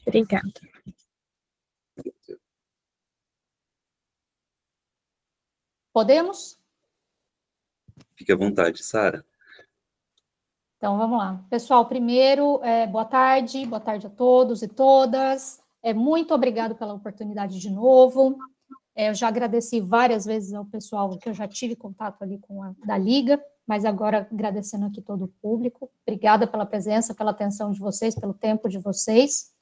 Obrigada. Podemos? Fique à vontade, Sara. Então, vamos lá. Pessoal, primeiro, boa tarde a todos e todas. Muito obrigado pela oportunidade de novo. Eu já agradeci várias vezes ao pessoal que eu já tive contato ali da Liga, mas agora agradecendo aqui todo o público. Obrigada pela presença, pela atenção de vocês, pelo tempo de vocês.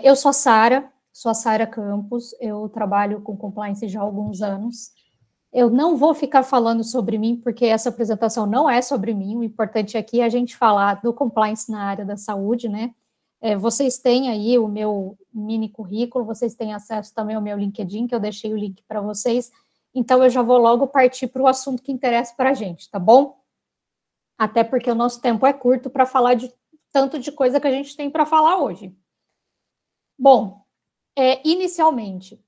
Eu sou a Sara Campos, eu trabalho com compliance já há alguns anos. Eu não vou ficar falando sobre mim, porque essa apresentação não é sobre mim, o importante aqui é a gente falar do compliance na área da saúde, né? Vocês têm aí o meu mini currículo, vocês têm acesso também ao meu LinkedIn, que eu deixei o link para vocês, então eu já vou logo partir para o assunto que interessa para a gente, tá bom? Até porque o nosso tempo é curto para falar de tanto de coisa que a gente tem para falar hoje. Bom, inicialmente,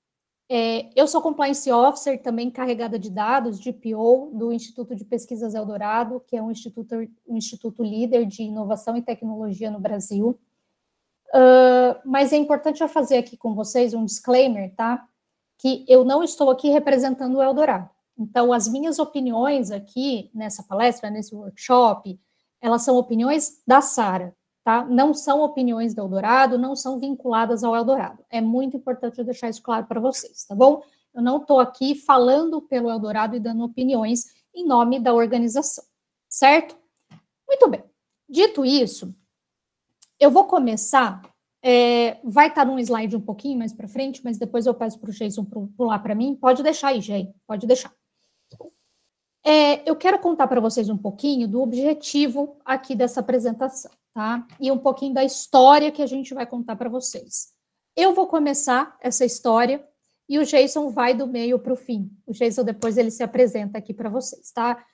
eu sou Compliance Officer, também encarregada de dados, de PO, do Instituto de Pesquisas Eldorado, que é um instituto líder de inovação e tecnologia no Brasil. Mas é importante eu fazer aqui com vocês um disclaimer, tá? Que eu não estou aqui representando o Eldorado. Então, as minhas opiniões aqui nessa palestra, nesse workshop, elas são opiniões da Sara, tá? Não são opiniões do Eldorado, não são vinculadas ao Eldorado. É muito importante eu deixar isso claro para vocês, tá bom? Eu não estou aqui falando pelo Eldorado e dando opiniões em nome da organização, certo? Muito bem. Dito isso, eu vou começar, vai estar num slide um pouquinho mais para frente, mas depois eu peço para o Jason pular para mim. Pode deixar aí, Jay, pode deixar. Eu quero contar para vocês um pouquinho do objetivo aqui dessa apresentação, tá? E um pouquinho da história que a gente vai contar para vocês. Eu vou começar essa história e o Jason vai do meio para o fim. O Jason depois ele se apresenta aqui para vocês, tá?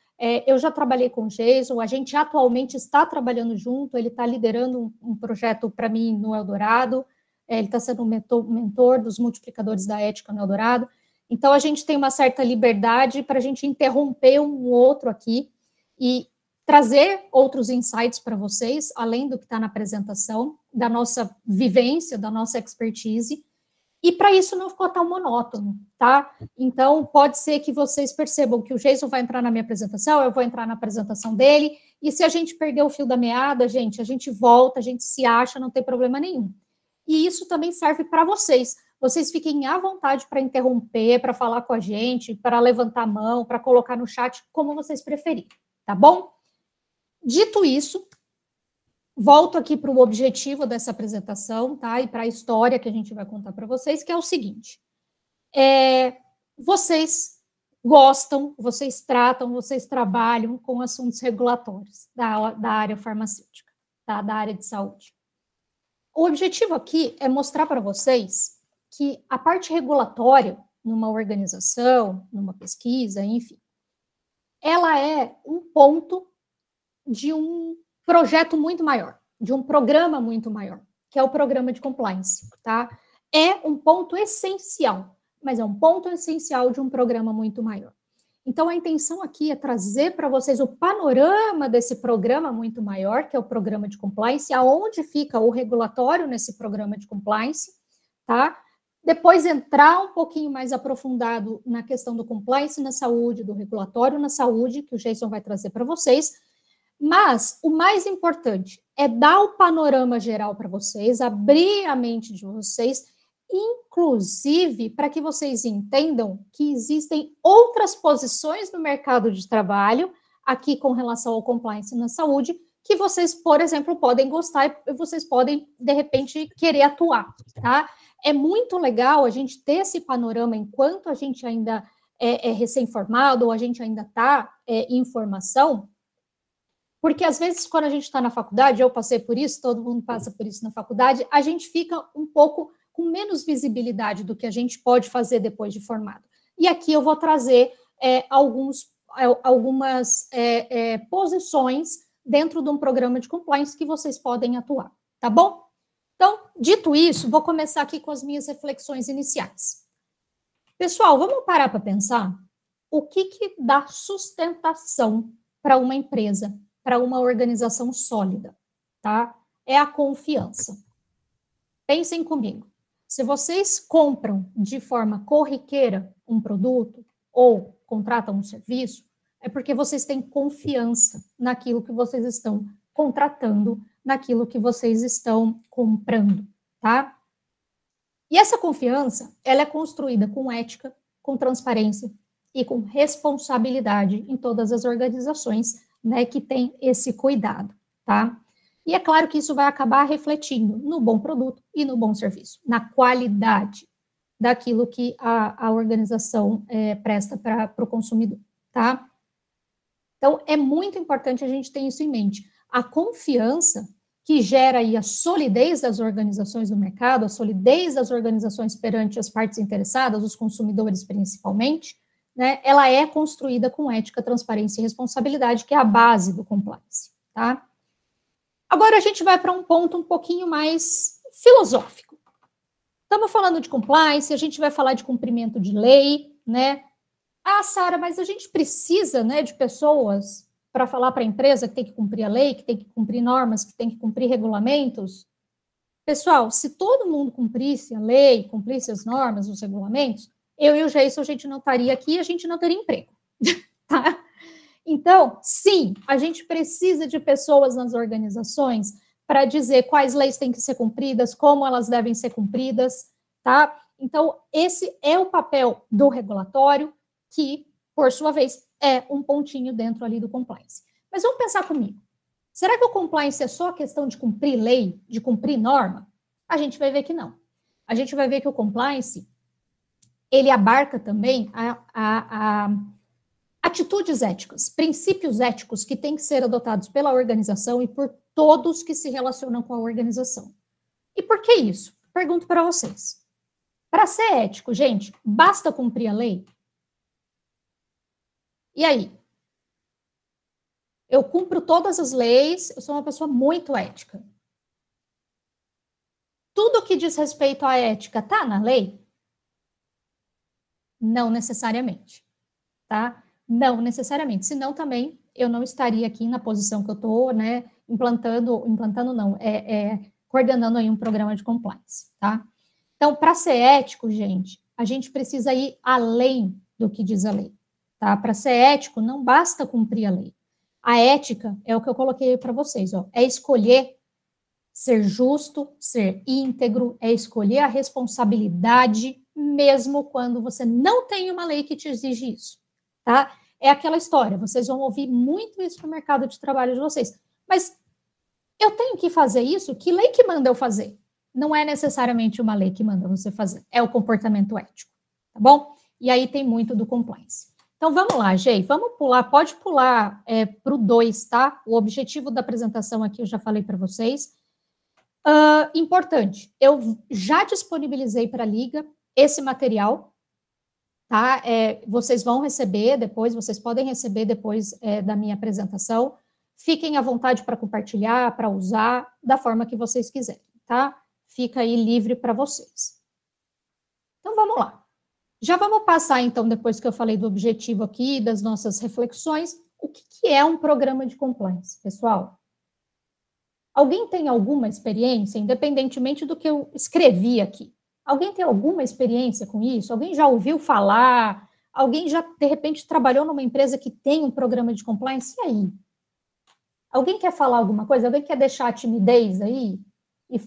Eu já trabalhei com o Jason, a gente atualmente está trabalhando junto, ele está liderando um projeto para mim no Eldorado, ele está sendo um mentor dos multiplicadores da ética no Eldorado, então a gente tem uma certa liberdade para a gente interromper um outro aqui e trazer outros insights para vocês, além do que está na apresentação, da nossa vivência, da nossa expertise, e para isso não ficou tão monótono, tá? Então, pode ser que vocês percebam que o Jason vai entrar na minha apresentação, eu vou entrar na apresentação dele, e se a gente perder o fio da meada, gente, a gente volta, a gente se acha, não tem problema nenhum. E isso também serve para vocês. Vocês fiquem à vontade para interromper, para falar com a gente, para levantar a mão, para colocar no chat, como vocês preferirem, tá bom? Dito isso, volto aqui para o objetivo dessa apresentação, tá? E para a história que a gente vai contar para vocês, que é o seguinte. Vocês gostam, vocês tratam, vocês trabalham com assuntos regulatórios da área farmacêutica, tá? Da área de saúde. O objetivo aqui é mostrar para vocês que a parte regulatória numa organização, numa pesquisa, enfim, ela é um ponto de um projeto muito maior, de um programa muito maior, que é o programa de compliance, tá? É um ponto essencial, mas é um ponto essencial de um programa muito maior. Então, a intenção aqui é trazer para vocês o panorama desse programa muito maior, que é o programa de compliance, aonde fica o regulatório nesse programa de compliance, tá? Depois entrar um pouquinho mais aprofundado na questão do compliance na saúde, do regulatório na saúde, que o Jason vai trazer para vocês. Mas o mais importante é dar o panorama geral para vocês, abrir a mente de vocês, inclusive para que vocês entendam que existem outras posições no mercado de trabalho, aqui com relação ao compliance na saúde, que vocês, por exemplo, podem gostar e vocês podem, de repente, querer atuar, tá? É muito legal a gente ter esse panorama enquanto a gente ainda é recém-formado ou a gente ainda está em formação, porque, às vezes, quando a gente está na faculdade, eu passei por isso, todo mundo passa por isso na faculdade, a gente fica um pouco com menos visibilidade do que a gente pode fazer depois de formado. E aqui eu vou trazer algumas posições dentro de um programa de compliance que vocês podem atuar, tá bom? Então, dito isso, vou começar aqui com as minhas reflexões iniciais. Pessoal, vamos parar para pensar o que dá sustentação para uma empresa, para uma organização sólida, tá? É a confiança. Pensem comigo. Se vocês compram de forma corriqueira um produto ou contratam um serviço, é porque vocês têm confiança naquilo que vocês estão contratando, naquilo que vocês estão comprando, tá? E essa confiança, ela é construída com ética, com transparência e com responsabilidade em todas as organizações, né, que têm esse cuidado, tá? E é claro que isso vai acabar refletindo no bom produto e no bom serviço, na qualidade daquilo que a organização presta para o consumidor, tá? Então, é muito importante a gente ter isso em mente. A confiança que gera aí a solidez das organizações no mercado, a solidez das organizações perante as partes interessadas, os consumidores principalmente, né, ela é construída com ética, transparência e responsabilidade, que é a base do compliance, tá? Agora a gente vai para um ponto um pouquinho mais filosófico. Estamos falando de compliance, a gente vai falar de cumprimento de lei, né? Ah, Sara, mas a gente precisa, né, de pessoas para falar para a empresa que tem que cumprir a lei, que tem que cumprir normas, que tem que cumprir regulamentos. Pessoal, se todo mundo cumprisse a lei, cumprisse as normas, os regulamentos, eu e o Geison, a gente não estaria aqui, a gente não teria emprego, tá? Então, sim, a gente precisa de pessoas nas organizações para dizer quais leis têm que ser cumpridas, como elas devem ser cumpridas, tá? Então, esse é o papel do regulatório, que, por sua vez, é um pontinho dentro ali do compliance. Mas vamos pensar comigo. Será que o compliance é só questão de cumprir lei, de cumprir norma? A gente vai ver que não. A gente vai ver que o compliance, ele abarca também atitudes éticas, princípios éticos que têm que ser adotados pela organização e por todos que se relacionam com a organização. E por que isso? Pergunto para vocês. Para ser ético, gente, basta cumprir a lei? E aí? Eu cumpro todas as leis, eu sou uma pessoa muito ética. Tudo que diz respeito à ética está na lei? Não necessariamente, tá? Não necessariamente, senão também eu não estaria aqui na posição que eu estou, né, coordenando aí um programa de compliance, tá? Então, para ser ético, gente, a gente precisa ir além do que diz a lei, tá? Para ser ético, não basta cumprir a lei. A ética é o que eu coloquei para vocês, ó, é escolher ser justo, ser íntegro, é escolher a responsabilidade, mesmo quando você não tem uma lei que te exige isso, tá? É aquela história, vocês vão ouvir muito isso no mercado de trabalho de vocês, mas eu tenho que fazer isso? Que lei que manda eu fazer? Não é necessariamente uma lei que manda você fazer, é o comportamento ético, tá bom? E aí tem muito do compliance. Então, vamos lá, Gei, vamos pular, pode pular para o 2, tá? O objetivo da apresentação aqui eu já falei para vocês. Importante, eu já disponibilizei para a Liga esse material, tá? Vocês vão receber depois, vocês podem receber depois da minha apresentação. Fiquem à vontade para compartilhar, para usar, da forma que vocês quiserem, tá? Fica aí livre para vocês. Então, vamos lá. Já vamos passar, então, depois que eu falei do objetivo aqui, das nossas reflexões, o que é um programa de compliance, pessoal? Alguém tem alguma experiência, independentemente do que eu escrevi aqui? Alguém tem alguma experiência com isso? Alguém já ouviu falar? Alguém já, de repente, trabalhou numa empresa que tem um programa de compliance? E aí? Alguém quer falar alguma coisa? Alguém quer deixar a timidez aí? E,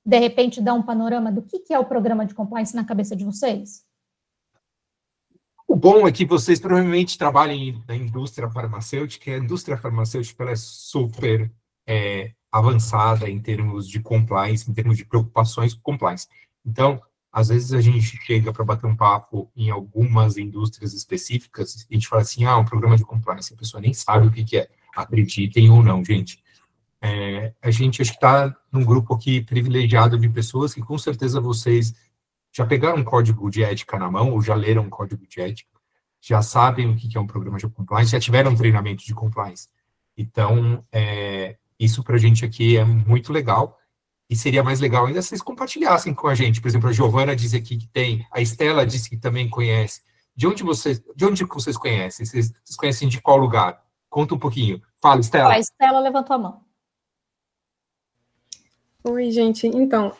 de repente, dar um panorama do que é o programa de compliance na cabeça de vocês? O bom é que vocês provavelmente trabalhem na indústria farmacêutica, e a indústria farmacêutica ela é super avançada em termos de compliance, em termos de preocupações com compliance. Então, às vezes a gente chega para bater um papo em algumas indústrias específicas e a gente fala assim, um programa de compliance, a pessoa nem sabe o que é. Acreditem ou não, gente. A gente acho que está num grupo aqui privilegiado de pessoas que com certeza vocês já pegaram um código de ética na mão ou já leram um código de ética, já sabem o que é um programa de compliance, já tiveram um treinamento de compliance. Então, isso para a gente aqui é muito legal e seria mais legal ainda se vocês compartilhassem com a gente. Por exemplo, a Giovana disse aqui que tem, a Estela disse que também conhece. De onde vocês conhecem? Vocês conhecem de qual lugar? Conta um pouquinho. Fala, Estela. A Estela levantou a mão. Oi, gente. Então,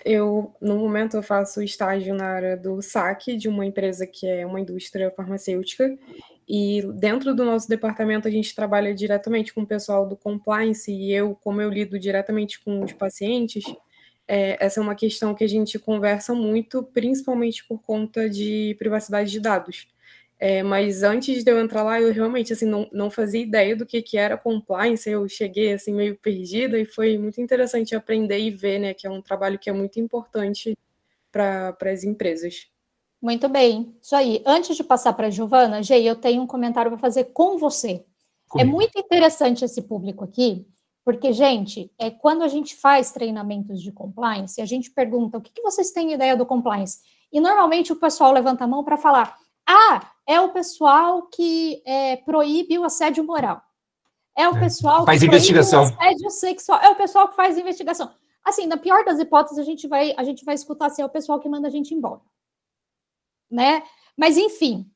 no momento, eu faço estágio na área do saque de uma empresa que é uma indústria farmacêutica. E dentro do nosso departamento, a gente trabalha diretamente com o pessoal do compliance. E como eu lido diretamente com os pacientes, essa é uma questão que a gente conversa muito, principalmente por conta de privacidade de dados. Mas antes de eu entrar lá, eu realmente assim, não fazia ideia do que era compliance, eu cheguei assim, meio perdida, e foi muito interessante aprender e ver, né, que é um trabalho que é muito importante para as empresas. Muito bem, isso aí. Antes de passar para a Giovana, Gei, eu tenho um comentário para fazer com você. É muito interessante esse público aqui, porque, gente, quando a gente faz treinamentos de compliance, a gente pergunta o que vocês têm ideia do compliance? E normalmente o pessoal levanta a mão para falar: é o pessoal que proíbe o assédio moral. É o pessoal faz que investigação. proíbe o assédio sexual. É o pessoal que faz investigação. Assim, na pior das hipóteses, a gente vai escutar assim, é o pessoal que manda a gente embora. Né? Mas, enfim,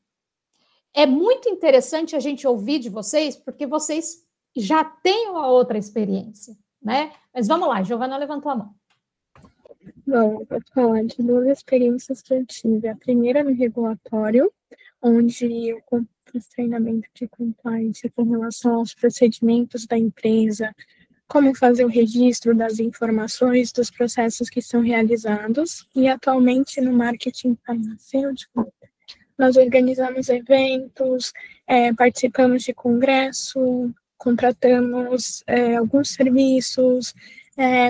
é muito interessante a gente ouvir de vocês, porque vocês já têm uma outra experiência, né? Mas vamos lá, Giovana levantou a mão. Bom, eu vou falar de 2 experiências que eu tive. A primeira no regulatório, onde eu fiz treinamento de compliance com relação aos procedimentos da empresa, como fazer o registro das informações dos processos que são realizados. E atualmente no marketing farmacêutico, nós organizamos eventos, participamos de congresso, contratamos alguns serviços,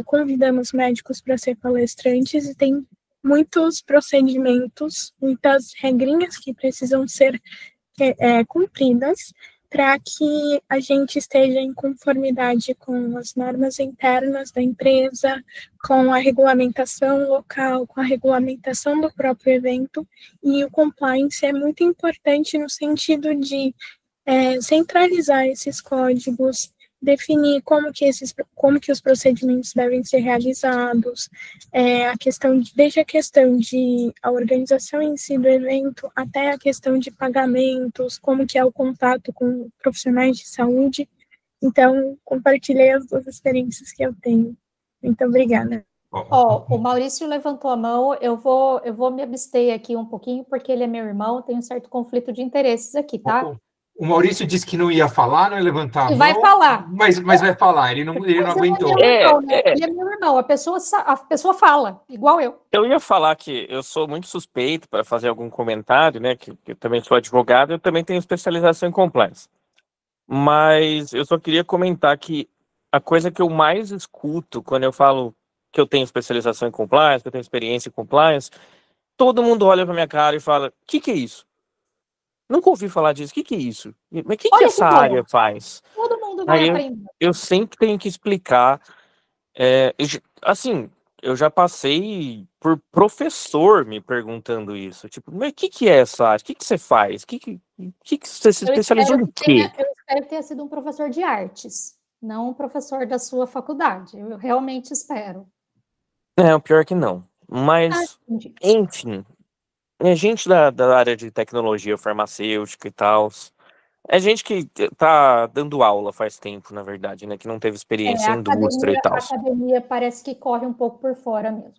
convidamos médicos para ser palestrantes, e tem muitos procedimentos, muitas regrinhas que precisam ser cumpridas para que a gente esteja em conformidade com as normas internas da empresa, com a regulamentação local, com a regulamentação do próprio evento. E o compliance é muito importante no sentido de centralizar esses códigos, definir como que os procedimentos devem ser realizados, desde a questão de a organização em si do evento, até a questão de pagamentos, como que é o contato com profissionais de saúde. Então, compartilhei as 2 experiências que eu tenho. Muito obrigada. O Maurício levantou a mão, eu vou me abster aqui um pouquinho, porque ele é meu irmão, tem um certo conflito de interesses aqui, tá? O Maurício disse que não ia falar, não ia levantar a mão. Vai falar. Mas vai falar, ele não aguentou. Ele é meu irmão, a pessoa fala, igual eu. Eu ia falar que eu sou muito suspeito para fazer algum comentário, né, que eu também sou advogado, eu também tenho especialização em compliance. Mas eu só queria comentar que a coisa que eu mais escuto quando eu falo que eu tenho especialização em compliance, que eu tenho experiência em compliance, todo mundo olha para minha cara e fala: o que é isso? Nunca ouvi falar disso. O que é isso? Mas o que essa área faz? Todo mundo vai aprender. Eu sempre tenho que explicar. Assim, eu já passei por professor me perguntando isso. Tipo, mas o que é essa área? O que você faz? O que você se especializou em quê? Eu espero que tenha sido um professor de artes, não um professor da sua faculdade. Eu realmente espero. O pior é que não. Mas, enfim... É gente da área de tecnologia farmacêutica e tal. É gente que tá dando aula faz tempo, na verdade, né? Que não teve experiência em indústria e tal. A academia parece que corre um pouco por fora mesmo.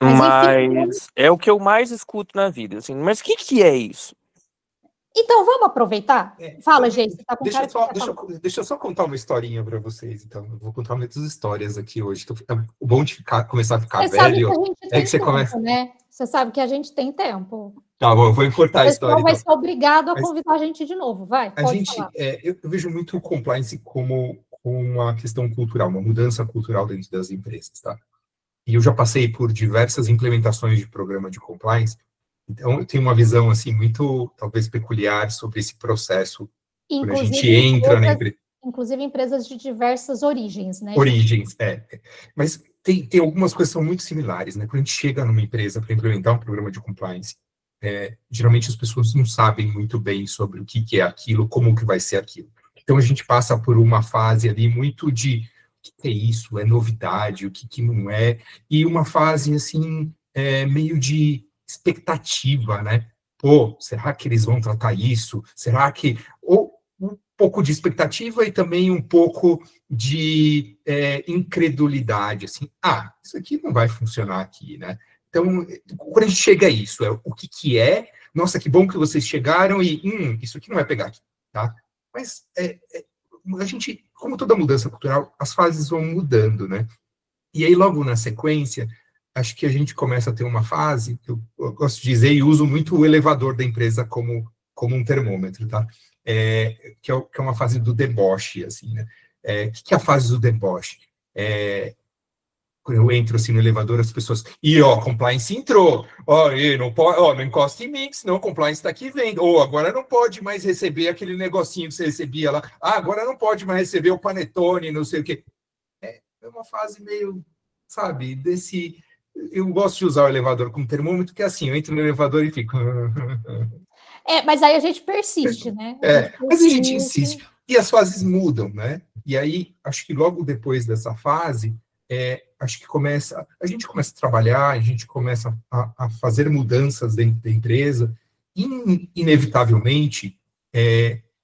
Mas enfim, é o que eu mais escuto na vida, assim. Mas o que é isso? Então, vamos aproveitar? Fala, gente. Você tá com deixa eu só contar uma historinha para vocês. Então, eu vou contar muitas histórias aqui hoje. O bom de começar a ficar velho é que você começa... né? Você sabe que a gente tem tempo. Tá bom, eu vou encurtar a história. Então vai ser obrigado a convidar a gente de novo, vai. Eu vejo muito o compliance como uma questão cultural, uma mudança cultural dentro das empresas, tá? E eu já passei por diversas implementações de programa de compliance, então eu tenho uma visão, assim, muito, talvez, peculiar sobre esse processo, quando a gente entra na empresa. Inclusive empresas de diversas origens, né? Origens, Mas tem algumas coisas que são muito similares, né? Quando a gente chega numa empresa para implementar um programa de compliance, geralmente as pessoas não sabem muito bem sobre o que é aquilo, como que vai ser aquilo. Então a gente passa por uma fase ali muito de o que é isso, é novidade, o que não é, e uma fase assim, meio de expectativa, né? Pô, será que eles vão tratar isso? Será que... pouco de expectativa e também um pouco de incredulidade, assim, isso aqui não vai funcionar aqui, né? Então, quando a gente chega a isso, o que é, nossa, que bom que vocês chegaram e, isso aqui não vai pegar aqui, tá? Mas a gente, como toda mudança cultural, as fases vão mudando, né? E aí, logo na sequência, acho que a gente começa a ter uma fase, que eu gosto de dizer, e uso muito o elevador da empresa como um termômetro, tá? Que é uma fase do deboche, assim, né? O que é a fase do deboche? Quando eu entro, assim, no elevador, as pessoas... compliance entrou. Não pode, não encosta em mim, senão compliance está aqui vendo. Agora não pode mais receber aquele negocinho que você recebia lá. Agora não pode mais receber o panetone, não sei o quê. É uma fase meio, sabe, desse... Eu gosto de usar o elevador como termômetro, que é assim, eu entro no elevador e fico... Mas aí a gente persiste, né? Mas a gente insiste. E as fases mudam, né? E aí, acho que logo depois dessa fase, acho que a gente começa a trabalhar, a gente começa a fazer mudanças dentro da empresa, e, inevitavelmente,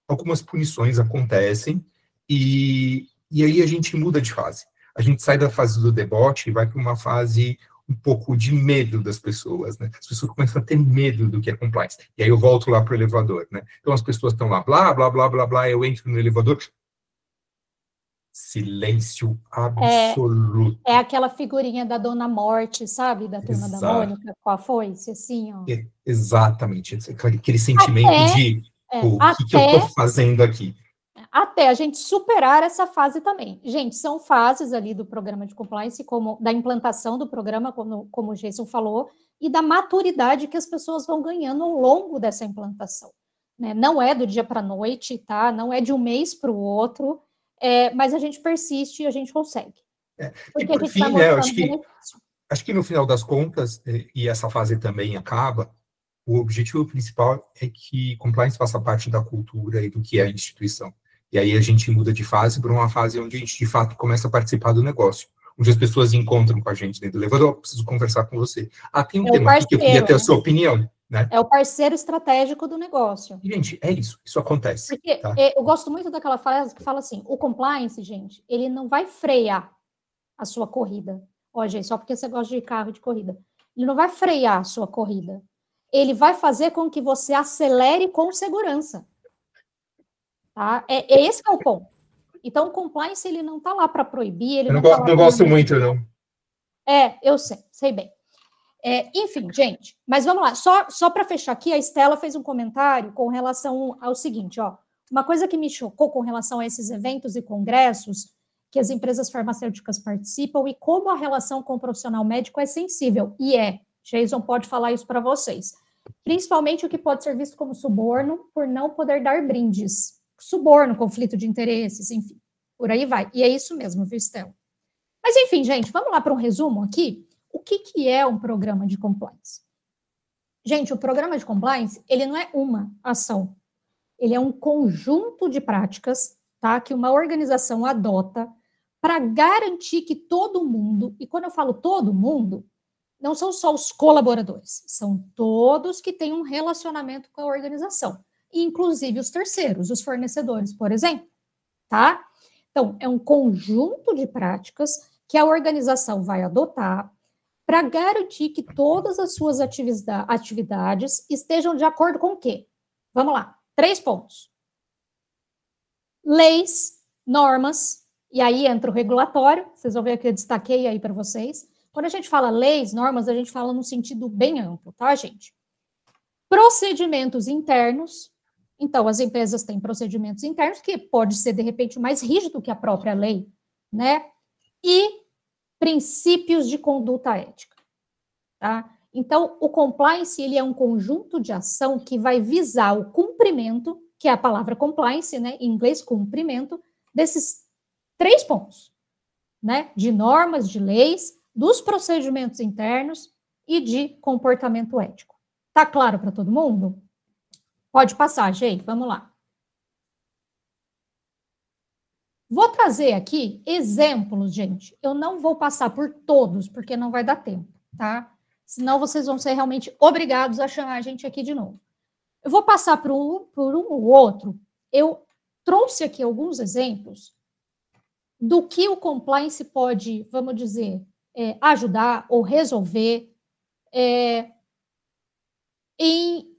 algumas punições acontecem, e aí a gente muda de fase. A gente sai da fase do debote e vai para uma fase um pouco de medo das pessoas, né? As pessoas começam a ter medo do que é compliance. E aí eu volto lá para o elevador, né? Então as pessoas estão lá, blá, blá, blá, blá, blá, eu entro no elevador, silêncio absoluto. É aquela figurinha da Dona Morte, sabe? Da Turma da Mônica, com a foice, assim, ó. Exatamente. Aquele sentimento de o que eu estou fazendo aqui? Até a gente superar essa fase também. Gente, são fases ali do programa de compliance, como da implantação do programa, como o Jason falou, e da maturidade que as pessoas vão ganhando ao longo dessa implantação. Né? Não é do dia para a noite, tá? Não é de um mês para o outro, mas a gente persiste e a gente consegue. E por fim, né, acho que no final das contas, e essa fase também acaba, o objetivo principal é que compliance faça parte da cultura e do que é a instituição. E aí a gente muda de fase para uma fase onde a gente, de fato, começa a participar do negócio. Onde as pessoas encontram com a gente dentro do elevador, preciso conversar com você. Tem um tema aqui que eu queria ter a sua opinião. Né? É o parceiro estratégico do negócio. E, gente, isso acontece. Porque tá? Eu gosto muito daquela frase que fala assim, o compliance, gente, ele não vai frear a sua corrida. Gente, só porque você gosta de carro de corrida. Ele não vai frear a sua corrida. Ele vai fazer com que você acelere com segurança. Tá? Esse é o ponto. Então, o compliance, ele não está lá para proibir. Eu não gosto muito, não. Eu sei bem. Enfim, gente, mas vamos lá. Só para fechar aqui, a Estela fez um comentário com relação ao seguinte, uma coisa que me chocou com relação a esses eventos e congressos que as empresas farmacêuticas participam e como a relação com o profissional médico é sensível. E Jason pode falar isso para vocês. Principalmente o que pode ser visto como suborno por não poder dar brindes. Suborno, conflito de interesses, enfim, por aí vai. E é isso mesmo, viu, Estela? Mas, enfim, gente, vamos lá para um resumo aqui. O que é um programa de compliance? Gente, o programa de compliance, ele não é uma ação. Ele é um conjunto de práticas, tá, que uma organização adota para garantir que todo mundo, e quando eu falo todo mundo, não são só os colaboradores, são todos que têm um relacionamento com a organização. Inclusive os terceiros, os fornecedores, por exemplo, tá? Então, é um conjunto de práticas que a organização vai adotar para garantir que todas as suas atividades estejam de acordo com o quê? Vamos lá, 3 pontos. Leis, normas, e aí entra o regulatório, vocês vão ver que eu destaquei aí para vocês. Quando a gente fala leis, normas, a gente fala num sentido bem amplo, tá, gente? Procedimentos internos. Então, as empresas têm procedimentos internos que pode ser, de repente, mais rígido que a própria lei, né? E princípios de conduta ética, tá? Então, o compliance, ele é um conjunto de ação que vai visar o cumprimento, que é a palavra compliance, né? Em inglês, cumprimento, desses 3 pontos, né? De normas, de leis, dos procedimentos internos e de comportamento ético. Tá claro para todo mundo? Pode passar, gente, vamos lá. Vou trazer aqui exemplos, gente. Eu não vou passar por todos, porque não vai dar tempo, tá? Senão vocês vão ser realmente obrigados a chamar a gente aqui de novo. Eu vou passar por um ou outro. Eu trouxe aqui alguns exemplos do que o compliance pode, vamos dizer, ajudar ou resolver em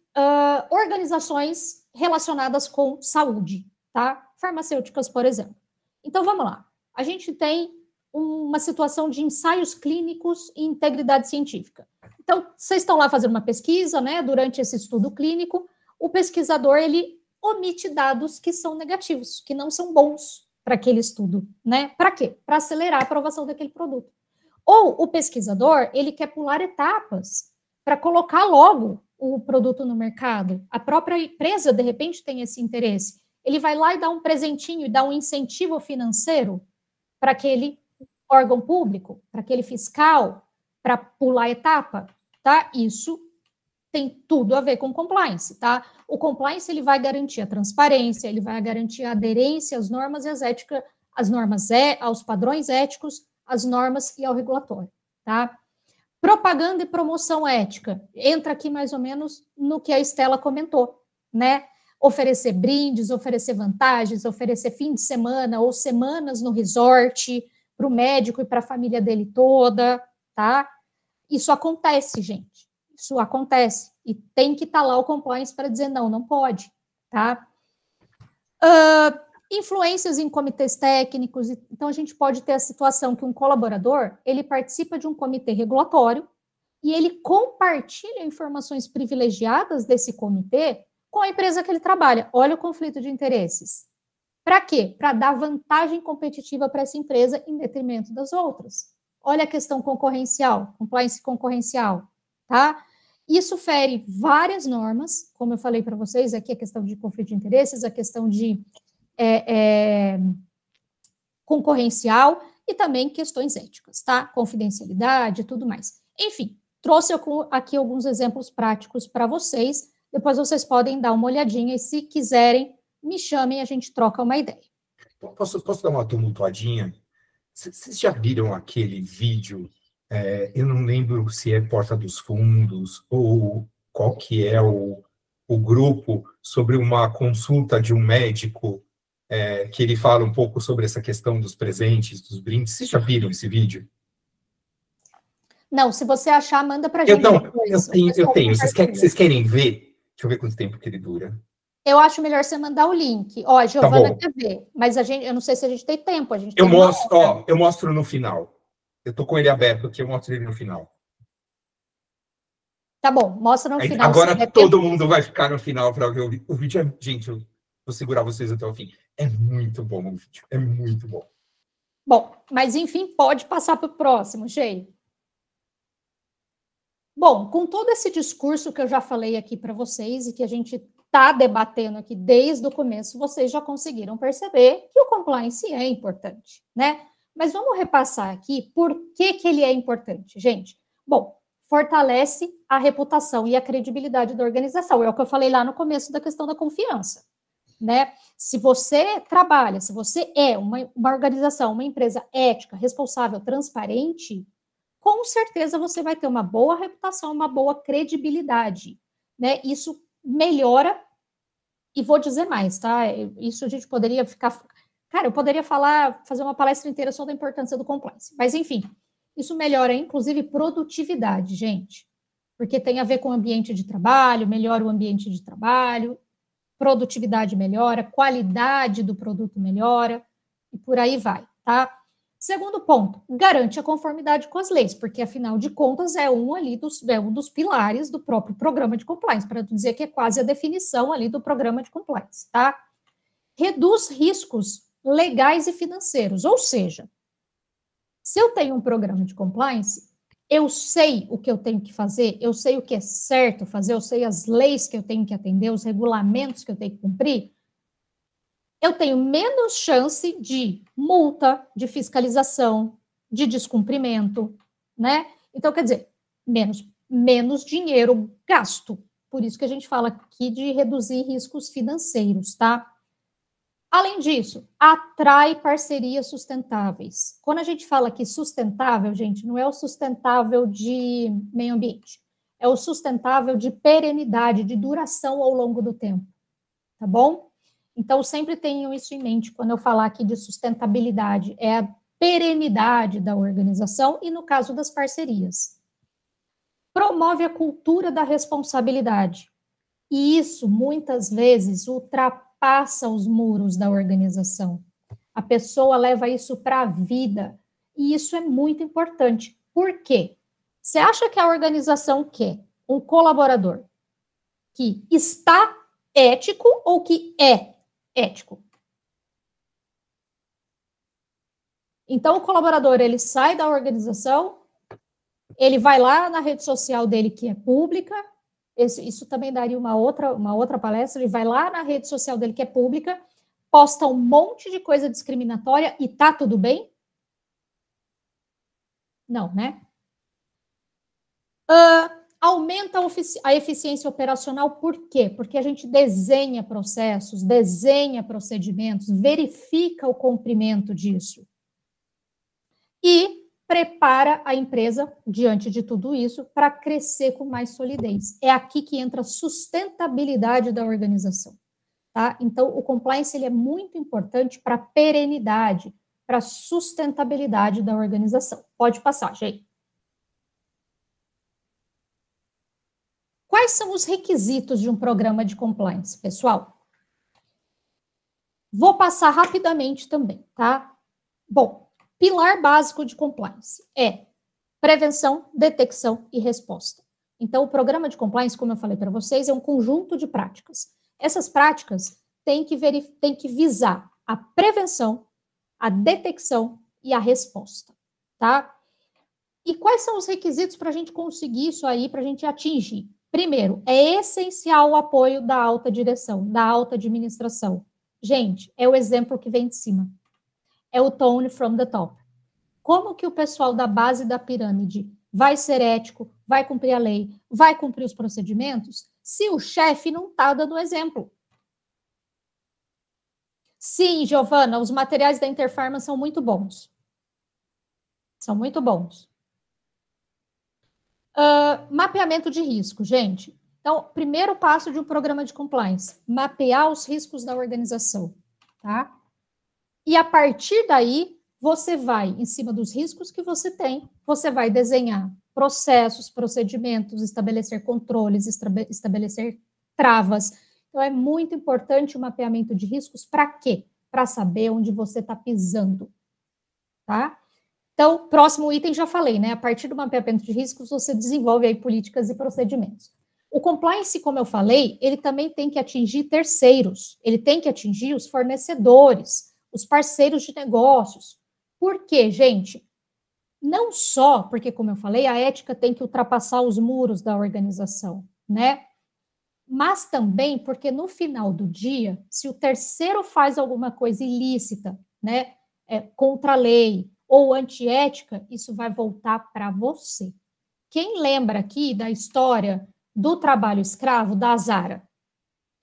organizações relacionadas com saúde, tá? Farmacêuticas, por exemplo. Então, vamos lá. A gente tem uma situação de ensaios clínicos e integridade científica. Então, vocês estão lá fazendo uma pesquisa, né? Durante esse estudo clínico, o pesquisador, ele omite dados que são negativos, que não são bons para aquele estudo, né? Para quê? Para acelerar a aprovação daquele produto. Ou o pesquisador, ele quer pular etapas para colocar logo o produto no mercado. A própria empresa, de repente, tem esse interesse. Ele vai lá e dá um presentinho, e dá um incentivo financeiro para aquele órgão público, para aquele fiscal, para pular etapa, tá? Isso tem tudo a ver com compliance, tá? O compliance, ele vai garantir a transparência, ele vai garantir a aderência às normas e às éticas, aos padrões éticos, às normas e ao regulatório, tá? Propaganda e promoção ética, entra aqui mais ou menos no que a Estela comentou, né? Oferecer brindes, oferecer vantagens, oferecer fim de semana ou semanas no resort para o médico e para a família dele toda, tá? Isso acontece, gente. Isso acontece. E tem que estar lá o compliance para dizer não, não pode, tá? Influências em comitês técnicos. Então, a gente pode ter a situação que um colaborador, ele participa de um comitê regulatório e ele compartilha informações privilegiadas desse comitê com a empresa que ele trabalha. Olha o conflito de interesses. Para quê? Para dar vantagem competitiva para essa empresa em detrimento das outras. Olha a questão concorrencial, compliance concorrencial, tá? Isso fere várias normas, como eu falei para vocês, aqui a questão de conflito de interesses, a questão de concorrencial e também questões éticas, tá? Confidencialidade e tudo mais. Enfim, trouxe aqui alguns exemplos práticos para vocês, depois vocês podem dar uma olhadinha e se quiserem, me chamem e a gente troca uma ideia. Posso dar uma tumultuadinha? Vocês já viram aquele vídeo? Eu não lembro se é Porta dos Fundos ou qual que é o grupo sobre uma consulta de um médico que ele fala um pouco sobre essa questão dos presentes, dos brindes. Vocês já viram esse vídeo? Não, se você achar, manda pra gente depois. Eu tenho. Vocês querem ver? Deixa eu ver quanto tempo que ele dura. Eu acho melhor você mandar o link. Ó, a Giovana quer ver, mas eu não sei se a gente tem tempo. Eu mostro no final. Eu tô com ele aberto aqui, eu mostro ele no final. Tá bom, mostra no final. Agora todo mundo vai ficar no final para ver o vídeo. Gente, eu vou segurar vocês até o fim. É muito bom o vídeo, é muito bom. Bom, mas enfim, pode passar para o próximo, Gê. Bom, com todo esse discurso que eu já falei aqui para vocês e que a gente está debatendo aqui desde o começo, vocês já conseguiram perceber que o compliance é importante, né? Mas vamos repassar aqui por que ele é importante, gente. Bom, fortalece a reputação e a credibilidade da organização. É o que eu falei lá no começo da questão da confiança, né? Se você trabalha, se você é uma organização, uma empresa ética, responsável, transparente, com certeza você vai ter uma boa reputação, uma boa credibilidade, né? Isso melhora, e vou dizer mais, tá? Isso a gente poderia ficar... Cara, eu poderia fazer uma palestra inteira só da importância do compliance, mas enfim, isso melhora, inclusive, produtividade, gente, porque tem a ver com o ambiente de trabalho, melhora o ambiente de trabalho, produtividade melhora, qualidade do produto melhora, e por aí vai, tá? Segundo ponto, garante a conformidade com as leis, porque, afinal de contas, é um dos pilares do próprio programa de compliance, para dizer que é quase a definição ali do programa de compliance, tá? Reduz riscos legais e financeiros, ou seja, se eu tenho um programa de compliance, eu sei o que eu tenho que fazer, eu sei o que é certo fazer, eu sei as leis que eu tenho que atender, os regulamentos que eu tenho que cumprir, eu tenho menos chance de multa, de fiscalização, de descumprimento, né? Então, quer dizer, menos dinheiro gasto. Por isso que a gente fala aqui de reduzir riscos financeiros, tá? Além disso, atrai parcerias sustentáveis. Quando a gente fala aqui sustentável, gente, não é o sustentável de meio ambiente, é o sustentável de perenidade, de duração ao longo do tempo, tá bom? Então, sempre tenham isso em mente quando eu falar aqui de sustentabilidade, é a perenidade da organização e no caso das parcerias. Promove a cultura da responsabilidade. E isso, muitas vezes, ultrapassa os muros da organização. A pessoa leva isso para a vida. E isso é muito importante. Por quê? Você acha que a organização quer um colaborador que está ético ou que é ético? Então, o colaborador, ele sai da organização, ele vai lá na rede social dele, que é pública, isso também daria uma outra palestra, ele vai lá na rede social dele, que é pública, posta um monte de coisa discriminatória e tá tudo bem? Não, né? Aumenta a eficiência operacional, por quê? Porque a gente desenha processos, desenha procedimentos, verifica o cumprimento disso. E prepara a empresa, diante de tudo isso, para crescer com mais solidez. É aqui que entra a sustentabilidade da organização. Tá? Então, o compliance ele é muito importante para a perenidade, para a sustentabilidade da organização. Pode passar, gente. Quais são os requisitos de um programa de compliance, pessoal? Vou passar rapidamente também, tá? Bom, pilar básico de compliance é prevenção, detecção e resposta. Então, o programa de compliance, como eu falei para vocês, é um conjunto de práticas. Essas práticas têm que visar a prevenção, a detecção e a resposta, tá? E quais são os requisitos para a gente conseguir isso aí, para a gente atingir? Primeiro, é essencial o apoio da alta direção, da alta administração. Gente, é o exemplo que vem de cima. É o tone from the top. Como que o pessoal da base da pirâmide vai ser ético, vai cumprir a lei, vai cumprir os procedimentos, se o chefe não está dando exemplo? Sim, Giovana, os materiais da Interpharma são muito bons. São muito bons. Mapeamento de risco, gente. Então, primeiro passo de um programa de compliance, mapear os riscos da organização, tá? E a partir daí, você vai, em cima dos riscos que você tem, você vai desenhar processos, procedimentos, estabelecer controles, estabelecer travas. Então, é muito importante o mapeamento de riscos. Para quê? Para saber onde você está pisando, tá? Então, próximo item já falei, né? A partir do mapeamento de riscos, você desenvolve aí políticas e procedimentos. O compliance, como eu falei, ele também tem que atingir terceiros, ele tem que atingir os fornecedores, os parceiros de negócios. Por quê, gente? Não só porque, como eu falei, a ética tem que ultrapassar os muros da organização, né? Mas também porque no final do dia, se o terceiro faz alguma coisa ilícita, né, contra a lei ou antiética, isso vai voltar para você. Quem lembra aqui da história do trabalho escravo da Zara?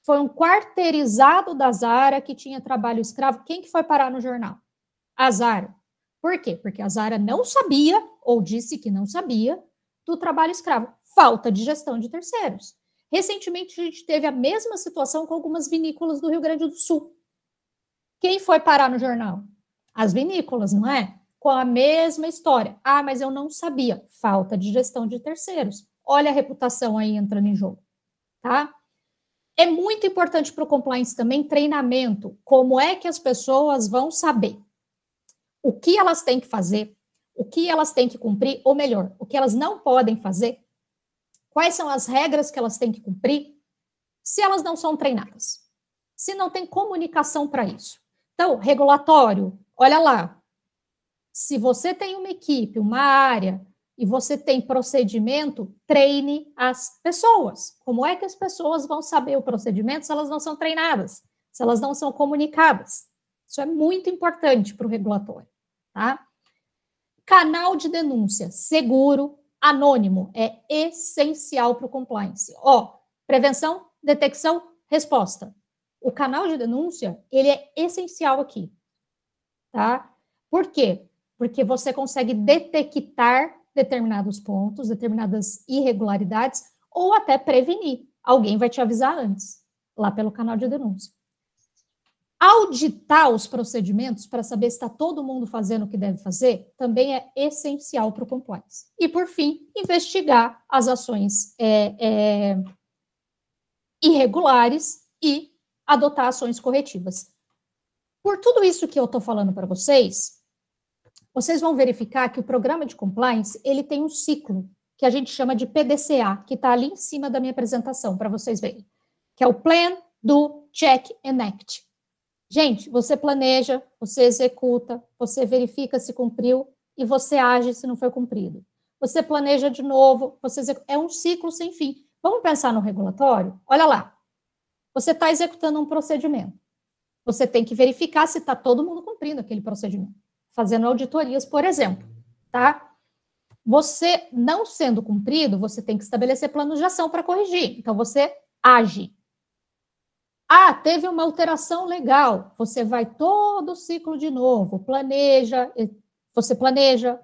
Foi um quarteirizado da Zara que tinha trabalho escravo. Quem que foi parar no jornal? A Zara. Por quê? Porque a Zara não sabia, ou disse que não sabia, do trabalho escravo. Falta de gestão de terceiros. Recentemente, a gente teve a mesma situação com algumas vinícolas do Rio Grande do Sul. Quem foi parar no jornal? As vinícolas, não é? Com a mesma história. Ah, mas eu não sabia. Falta de gestão de terceiros. Olha a reputação aí entrando em jogo, tá? É muito importante para o compliance também treinamento. Como é que as pessoas vão saber o que elas têm que fazer, o que elas têm que cumprir, ou melhor, o que elas não podem fazer, quais são as regras que elas têm que cumprir, se elas não são treinadas, se não tem comunicação para isso. Então, regulatório, olha lá, se você tem uma equipe, uma área, e você tem procedimento, treine as pessoas. Como é que as pessoas vão saber o procedimento se elas não são treinadas, se elas não são comunicadas? Isso é muito importante para o regulatório, tá? Canal de denúncia seguro, anônimo, é essencial para o compliance. Prevenção, detecção, resposta. O canal de denúncia, ele é essencial aqui, tá? Por quê? Porque você consegue detectar determinados pontos, determinadas irregularidades, ou até prevenir. Alguém vai te avisar antes, lá pelo canal de denúncia. auditar os procedimentos para saber se está todo mundo fazendo o que deve fazer também é essencial para o compliance. E, por fim, investigar as ações irregulares e adotar ações corretivas. Por tudo isso que eu estou falando para vocês vão verificar que o programa de compliance ele tem um ciclo que a gente chama de PDCA, que está ali em cima da minha apresentação, para vocês verem, que é o Plan, Do, Check and Act. Gente, você planeja, você executa, você verifica se cumpriu e você age se não foi cumprido. Você planeja de novo, você executa. É um ciclo sem fim. Vamos pensar no regulatório? Olha lá. Você está executando um procedimento. Você tem que verificar se está todo mundo cumprindo aquele procedimento. Fazendo auditorias, por exemplo. Tá? Você não sendo cumprido, você tem que estabelecer planos de ação para corrigir. Então, você age. Ah, teve uma alteração legal, você vai todo o ciclo de novo,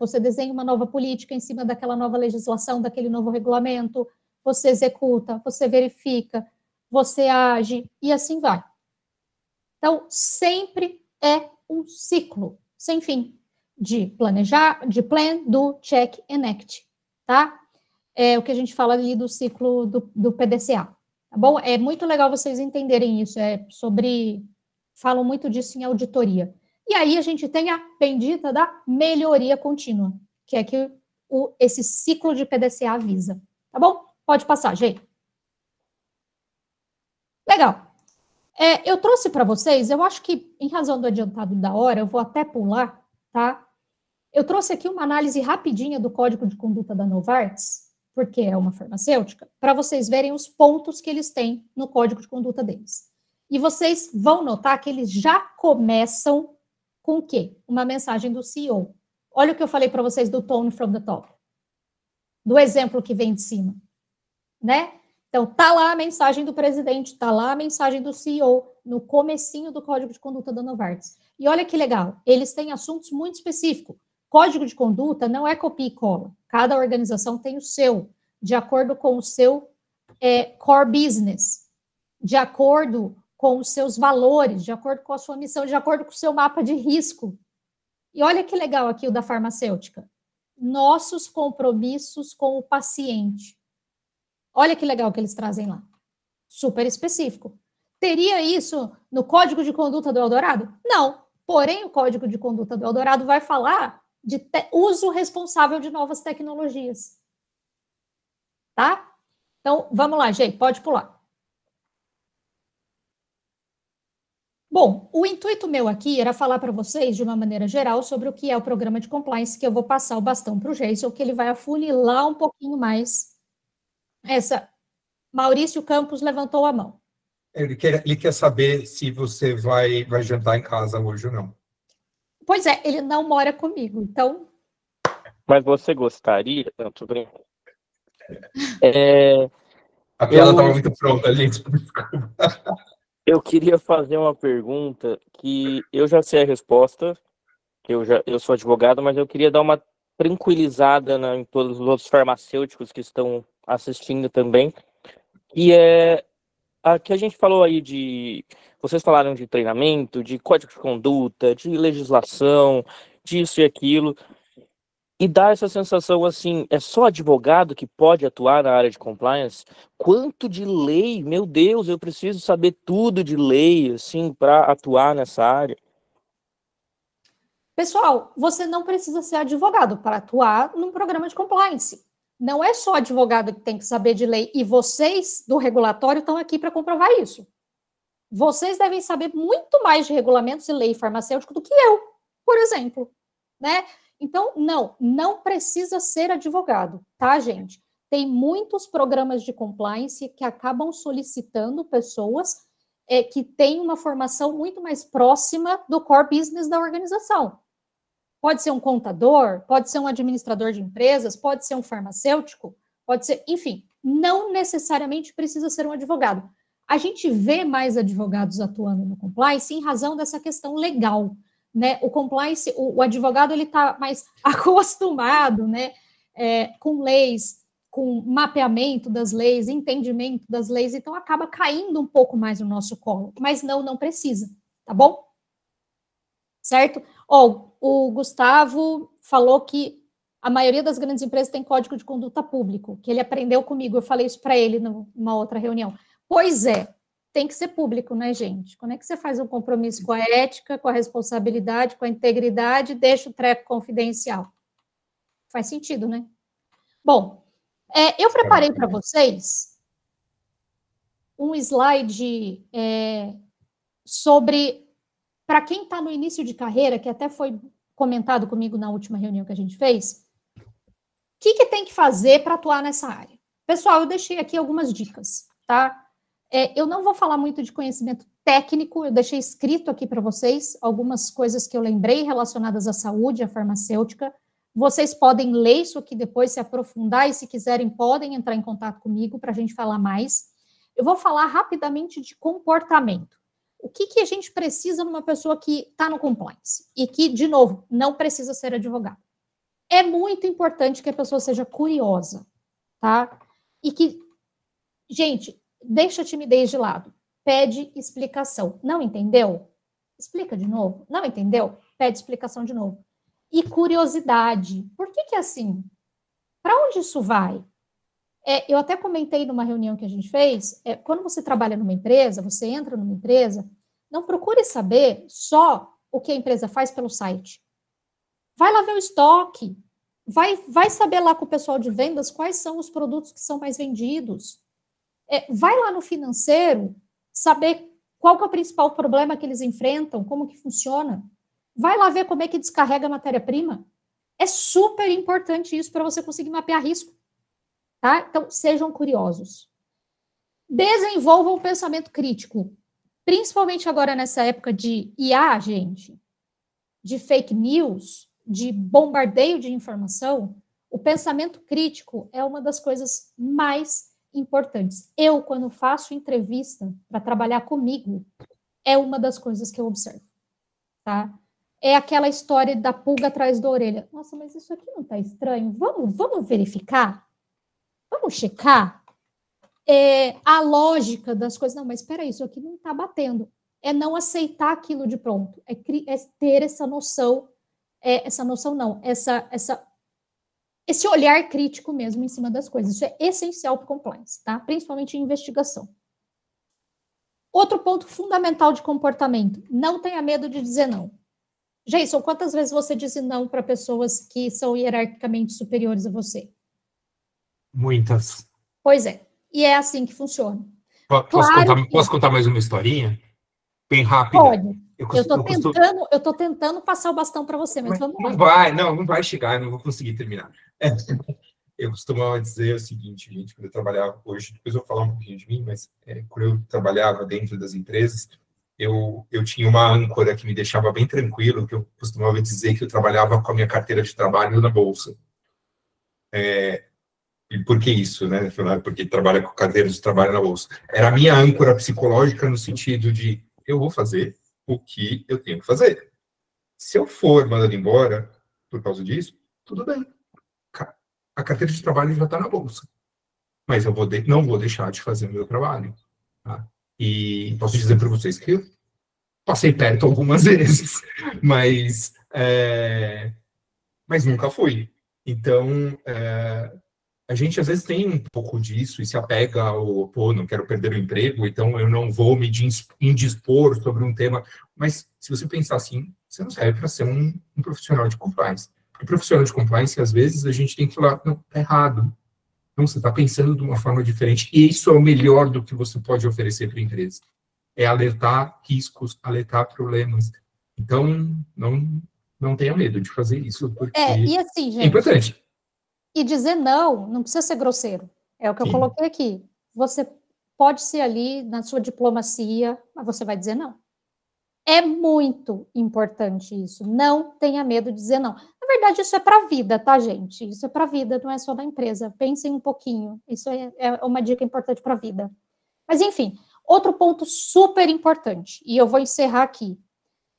você desenha uma nova política em cima daquela nova legislação, daquele novo regulamento, você executa, você verifica, você age, e assim vai. Então, sempre é um ciclo, sem fim, de planejar, de plan, do, check and act, tá? É o que a gente fala ali do ciclo do PDCA. Tá bom? É muito legal vocês entenderem isso, falam muito disso em auditoria. E aí a gente tem a bendita da melhoria contínua, que é que esse ciclo de PDCA visa. Tá bom? Pode passar, gente. Legal. Eu trouxe para vocês, eu acho que em razão do adiantado da hora, eu vou até pular, tá? Eu trouxe aqui uma análise rapidinha do Código de Conduta da Novartis, porque é uma farmacêutica, para vocês verem os pontos que eles têm no código de conduta deles. E vocês vão notar que eles já começam com o quê? Uma mensagem do CEO. Olha o que eu falei para vocês do tone from the top. Do exemplo que vem de cima. Né? Então, tá lá a mensagem do presidente, tá lá a mensagem do CEO, no comecinho do código de conduta da Novartis. E olha que legal, eles têm assuntos muito específicos. Código de conduta não é copia e cola. Cada organização tem o seu, de acordo com o seu core business, de acordo com os seus valores, de acordo com a sua missão, de acordo com o seu mapa de risco. E olha que legal aqui o da farmacêutica. Nossos compromissos com o paciente. Olha que legal que eles trazem lá. Super específico. Teria isso no Código de Conduta do Eldorado? Não. Porém, o Código de Conduta do Eldorado vai falar de uso responsável de novas tecnologias. Tá? Então, vamos lá, gente, pode pular. Bom, o intuito meu aqui era falar para vocês, de uma maneira geral, sobre o que é o programa de compliance, que eu vou passar o bastão para o Geison, que ele vai afunilar um pouquinho mais. Maurício Campos levantou a mão. Ele quer saber se você vai jantar em casa hoje ou não. Pois é, ele não mora comigo, então... Mas você gostaria? Não, tudo bem. A piada estava muito pronta, gente. Desculpa. Eu queria fazer uma pergunta que eu já sei a resposta, que eu sou advogado, mas eu queria dar uma tranquilizada em todos os outros farmacêuticos que estão assistindo também, que é a que a gente falou aí vocês falaram de treinamento, de código de conduta, de legislação, disso e aquilo, e dá essa sensação assim, é só advogado que pode atuar na área de compliance? Quanto de lei, meu Deus, eu preciso saber tudo de lei, assim, para atuar nessa área. Pessoal, você não precisa ser advogado para atuar num programa de compliance. Não é só advogado que tem que saber de lei, e vocês do regulatório estão aqui para comprovar isso. Vocês devem saber muito mais de regulamentos e lei farmacêutico do que eu, por exemplo, né? Então, não precisa ser advogado, tá, gente? Tem muitos programas de compliance que acabam solicitando pessoas que têm uma formação muito mais próxima do core business da organização. Pode ser um contador, pode ser um administrador de empresas, pode ser um farmacêutico, pode ser, enfim, não necessariamente precisa ser um advogado. A gente vê mais advogados atuando no compliance em razão dessa questão legal, né? O compliance, o advogado, ele está mais acostumado, né, com leis, com mapeamento das leis, entendimento das leis, então acaba caindo um pouco mais no nosso colo, mas não precisa, tá bom? Certo? Ó, o Gustavo falou que a maioria das grandes empresas tem código de conduta público, que ele aprendeu comigo, eu falei isso para ele numa outra reunião. Pois é, tem que ser público, né, gente? Quando é que você faz um compromisso com a ética, com a responsabilidade, com a integridade, deixa o treco confidencial? Faz sentido, né? Bom, eu preparei para vocês um slide sobre, para quem está no início de carreira, que até foi comentado comigo na última reunião que a gente fez, o que tem que fazer para atuar nessa área? Pessoal, eu deixei aqui algumas dicas, tá? Eu não vou falar muito de conhecimento técnico, eu deixei escrito aqui para vocês algumas coisas que eu lembrei relacionadas à saúde, à farmacêutica. Vocês podem ler isso aqui depois, se aprofundar, e se quiserem podem entrar em contato comigo para a gente falar mais. Eu vou falar rapidamente de comportamento. O que a gente precisa numa pessoa que está no compliance e que, de novo, não precisa ser advogado? É muito importante que a pessoa seja curiosa, tá? E que, gente, deixa a timidez de lado. Pede explicação. Não entendeu? Explica de novo. Não entendeu? Pede explicação de novo. E curiosidade. Por que é assim? Para onde isso vai? Eu até comentei numa reunião que a gente fez, quando você trabalha numa empresa, você entra numa empresa, não procure saber só o que a empresa faz pelo site. Vai lá ver o estoque, vai saber lá com o pessoal de vendas quais são os produtos que são mais vendidos. Vai lá no financeiro saber qual que é o principal problema que eles enfrentam, como que funciona. Vai lá ver como é que descarrega a matéria-prima. É super importante isso para você conseguir mapear risco. Tá? Então, sejam curiosos. Desenvolvam o pensamento crítico. Principalmente agora nessa época de IA, gente, de fake news, de bombardeio de informação, o pensamento crítico é uma das coisas mais importantes. Eu, quando faço entrevista para trabalhar comigo, é uma das coisas que eu observo. Tá? É aquela história da pulga atrás da orelha. Nossa, mas isso aqui não está estranho? Vamos verificar? Vamos checar a lógica das coisas. Não, mas espera aí, isso aqui não está batendo. É não aceitar aquilo de pronto. É ter essa noção, esse olhar crítico mesmo em cima das coisas. Isso é essencial para o compliance, tá? Principalmente em investigação. Outro ponto fundamental de comportamento. Não tenha medo de dizer não. Jason, quantas vezes você disse não para pessoas que são hierarquicamente superiores a você? Muitas. Pois é. E é assim que funciona. Posso contar mais uma historinha? Bem rápida. Pode. Eu estou tentando passar o bastão para você, mas vamos lá. Não vai chegar, eu não vou conseguir terminar. Eu costumava dizer o seguinte, gente, quando eu trabalhava hoje, depois eu vou falar um pouquinho de mim, mas quando eu trabalhava dentro das empresas, eu tinha uma âncora que me deixava bem tranquilo, que eu costumava dizer que eu trabalhava com a minha carteira de trabalho na bolsa. E por que isso, né? Porque trabalha com carteira de trabalho na bolsa. Era a minha âncora psicológica no sentido de eu vou fazer o que eu tenho que fazer. Se eu for mandado embora por causa disso, tudo bem. A carteira de trabalho já está na bolsa. Mas eu não vou deixar de fazer o meu trabalho. Tá? E posso dizer para vocês que eu passei perto algumas vezes, mas nunca fui. Então, a gente às vezes tem um pouco disso e se apega ao, não quero perder o emprego, então eu não vou me indispor sobre um tema. Mas se você pensar assim, você não serve para ser um profissional de compliance. Porque profissional de compliance, às vezes, a gente tem que falar, não, tá errado. Então, você está pensando de uma forma diferente. E isso é o melhor do que você pode oferecer para a empresa. É alertar riscos, alertar problemas. Então, não tenha medo de fazer isso, porque e assim, gente, é importante. E dizer não precisa ser grosseiro. É o que eu coloquei aqui. Você pode ser ali na sua diplomacia, mas você vai dizer não. É muito importante isso. Não tenha medo de dizer não. Na verdade, isso é para a vida, tá, gente? Isso é para a vida, não é só da empresa. Pensem um pouquinho. Isso é uma dica importante para a vida. Mas, enfim, outro ponto super importante, e eu vou encerrar aqui.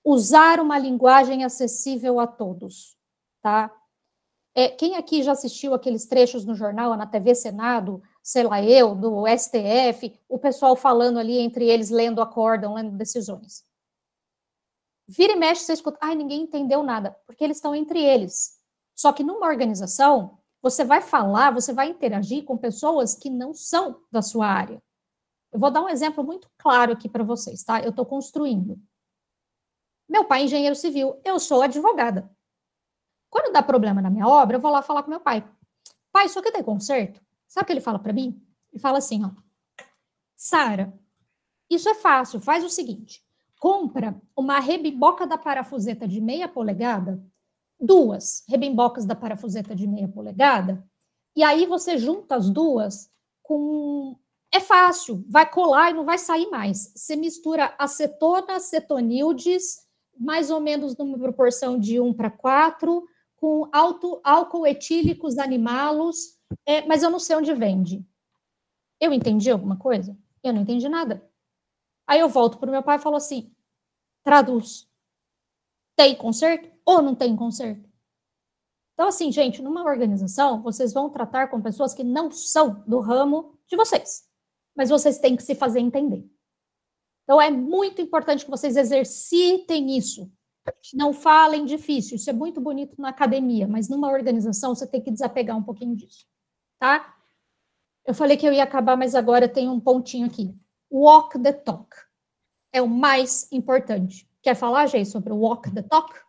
Usar uma linguagem acessível a todos, tá? Quem aqui já assistiu aqueles trechos no jornal, na TV Senado, sei lá eu, do STF, o pessoal falando ali entre eles, lendo acórdão, lendo decisões? Vira e mexe, você escuta, ai, ninguém entendeu nada, porque eles estão entre eles. Só que numa organização, você vai falar, você vai interagir com pessoas que não são da sua área. Eu vou dar um exemplo muito claro aqui para vocês, tá? Eu estou construindo. Meu pai é engenheiro civil, eu sou advogada. Quando dá problema na minha obra, eu vou lá falar com meu pai. Pai, isso aqui tem conserto? Sabe o que ele fala para mim? Ele fala assim, ó. Sara, isso é fácil, faz o seguinte. Compra uma rebimboca da parafuseta de 0,5 polegada, 2 rebimbocas da parafuseta de 0,5 polegada, e aí você junta as duas com... É fácil, vai colar e não vai sair mais. Você mistura acetona, acetonildes, mais ou menos numa proporção de 1:4, com álcool etílicos animalos, mas eu não sei onde vende. Eu entendi alguma coisa? Eu não entendi nada. Aí eu volto para o meu pai e falo assim, traduz. Tem conserto ou não tem conserto? Então, assim, gente, numa organização, vocês vão tratar com pessoas que não são do ramo de vocês, mas vocês têm que se fazer entender. Então, é muito importante que vocês exercitem isso. Não falem difícil, isso é muito bonito na academia, mas numa organização você tem que desapegar um pouquinho disso, tá? Eu falei que eu ia acabar, mas agora tem um pontinho aqui. Walk the talk. É o mais importante. Quer falar, Gê, sobre o walk the talk?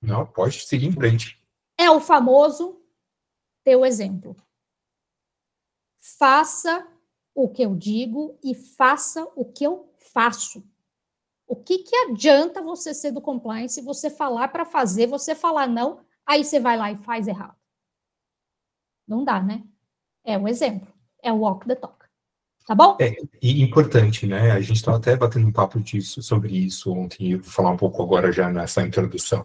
Não, pode seguir em frente. É o famoso teu exemplo. Faça o que eu digo e faça o que eu faço. O que adianta você ser do compliance, você falar para fazer, você falar não, aí você vai lá e faz errado. Não dá, né? É o exemplo. É o walk the talk. Tá bom? E importante, né? A gente estava até batendo um papo sobre isso ontem, e eu vou falar um pouco agora já nessa introdução.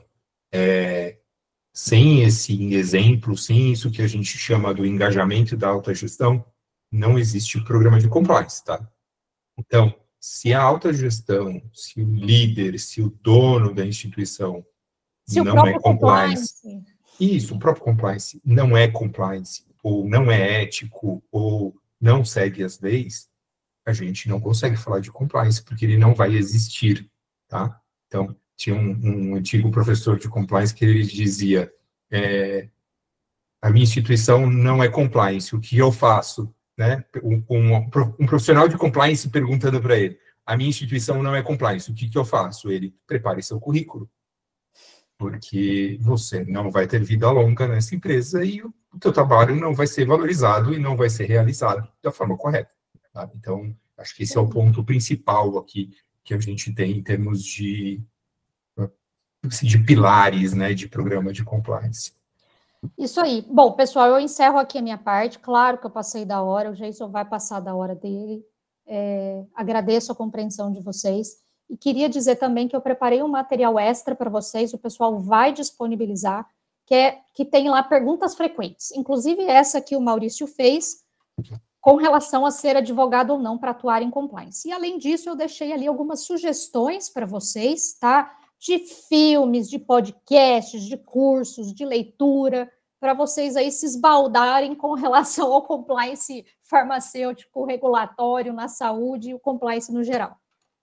Sem esse exemplo, sem isso que a gente chama do engajamento da alta gestão, não existe programa de compliance, tá? Então, se a alta gestão, se o líder, se o dono da instituição não é compliance, isso, o próprio compliance não é compliance, ou não é ético, ou não segue as leis, a gente não consegue falar de compliance, porque ele não vai existir, tá? Então, tinha um antigo professor de compliance que ele dizia, a minha instituição não é compliance, o que eu faço? Né? Um profissional de compliance perguntando para ele, a minha instituição não é compliance, o que eu faço? Ele, prepare seu currículo, porque você não vai ter vida longa nessa empresa e o teu trabalho não vai ser valorizado e não vai ser realizado da forma correta. Tá? Então, acho que esse é o ponto principal aqui que a gente tem em termos de pilares, né, de programa de compliance. Isso aí. Bom, pessoal, eu encerro aqui a minha parte. Claro que eu passei da hora, o Jason vai passar da hora dele. Agradeço a compreensão de vocês. E queria dizer também que eu preparei um material extra para vocês, o pessoal vai disponibilizar, que tem lá perguntas frequentes. Inclusive essa que o Maurício fez, com relação a ser advogado ou não para atuar em compliance. E, além disso, eu deixei ali algumas sugestões para vocês, tá? De filmes, de podcasts, de cursos, de leitura, para vocês aí se esbaldarem com relação ao compliance farmacêutico, regulatório na saúde e o compliance no geral.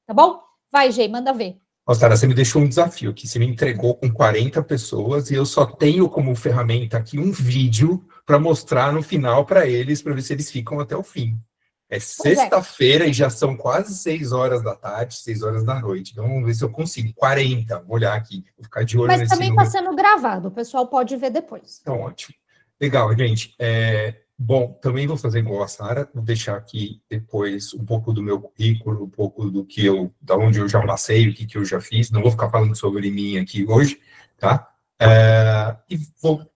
Tá bom? Vai, Gê, manda ver. Sara, você me deixou um desafio aqui. Você me entregou com 40 pessoas e eu só tenho como ferramenta aqui um vídeo para mostrar no final para eles, para ver se eles ficam até o fim. É sexta-feira e já são quase 6 horas da tarde, 6 horas da noite. Então, vamos ver se eu consigo. 40, vou olhar aqui, vou ficar de olho nesse número. Mas também está sendo gravado, o pessoal pode ver depois. Então, ótimo. Legal, gente. Bom, também vou fazer igual a Sara, vou deixar aqui depois um pouco do meu currículo, um pouco da onde eu já passei, o que eu já fiz. Não vou ficar falando sobre mim aqui hoje, tá? E vou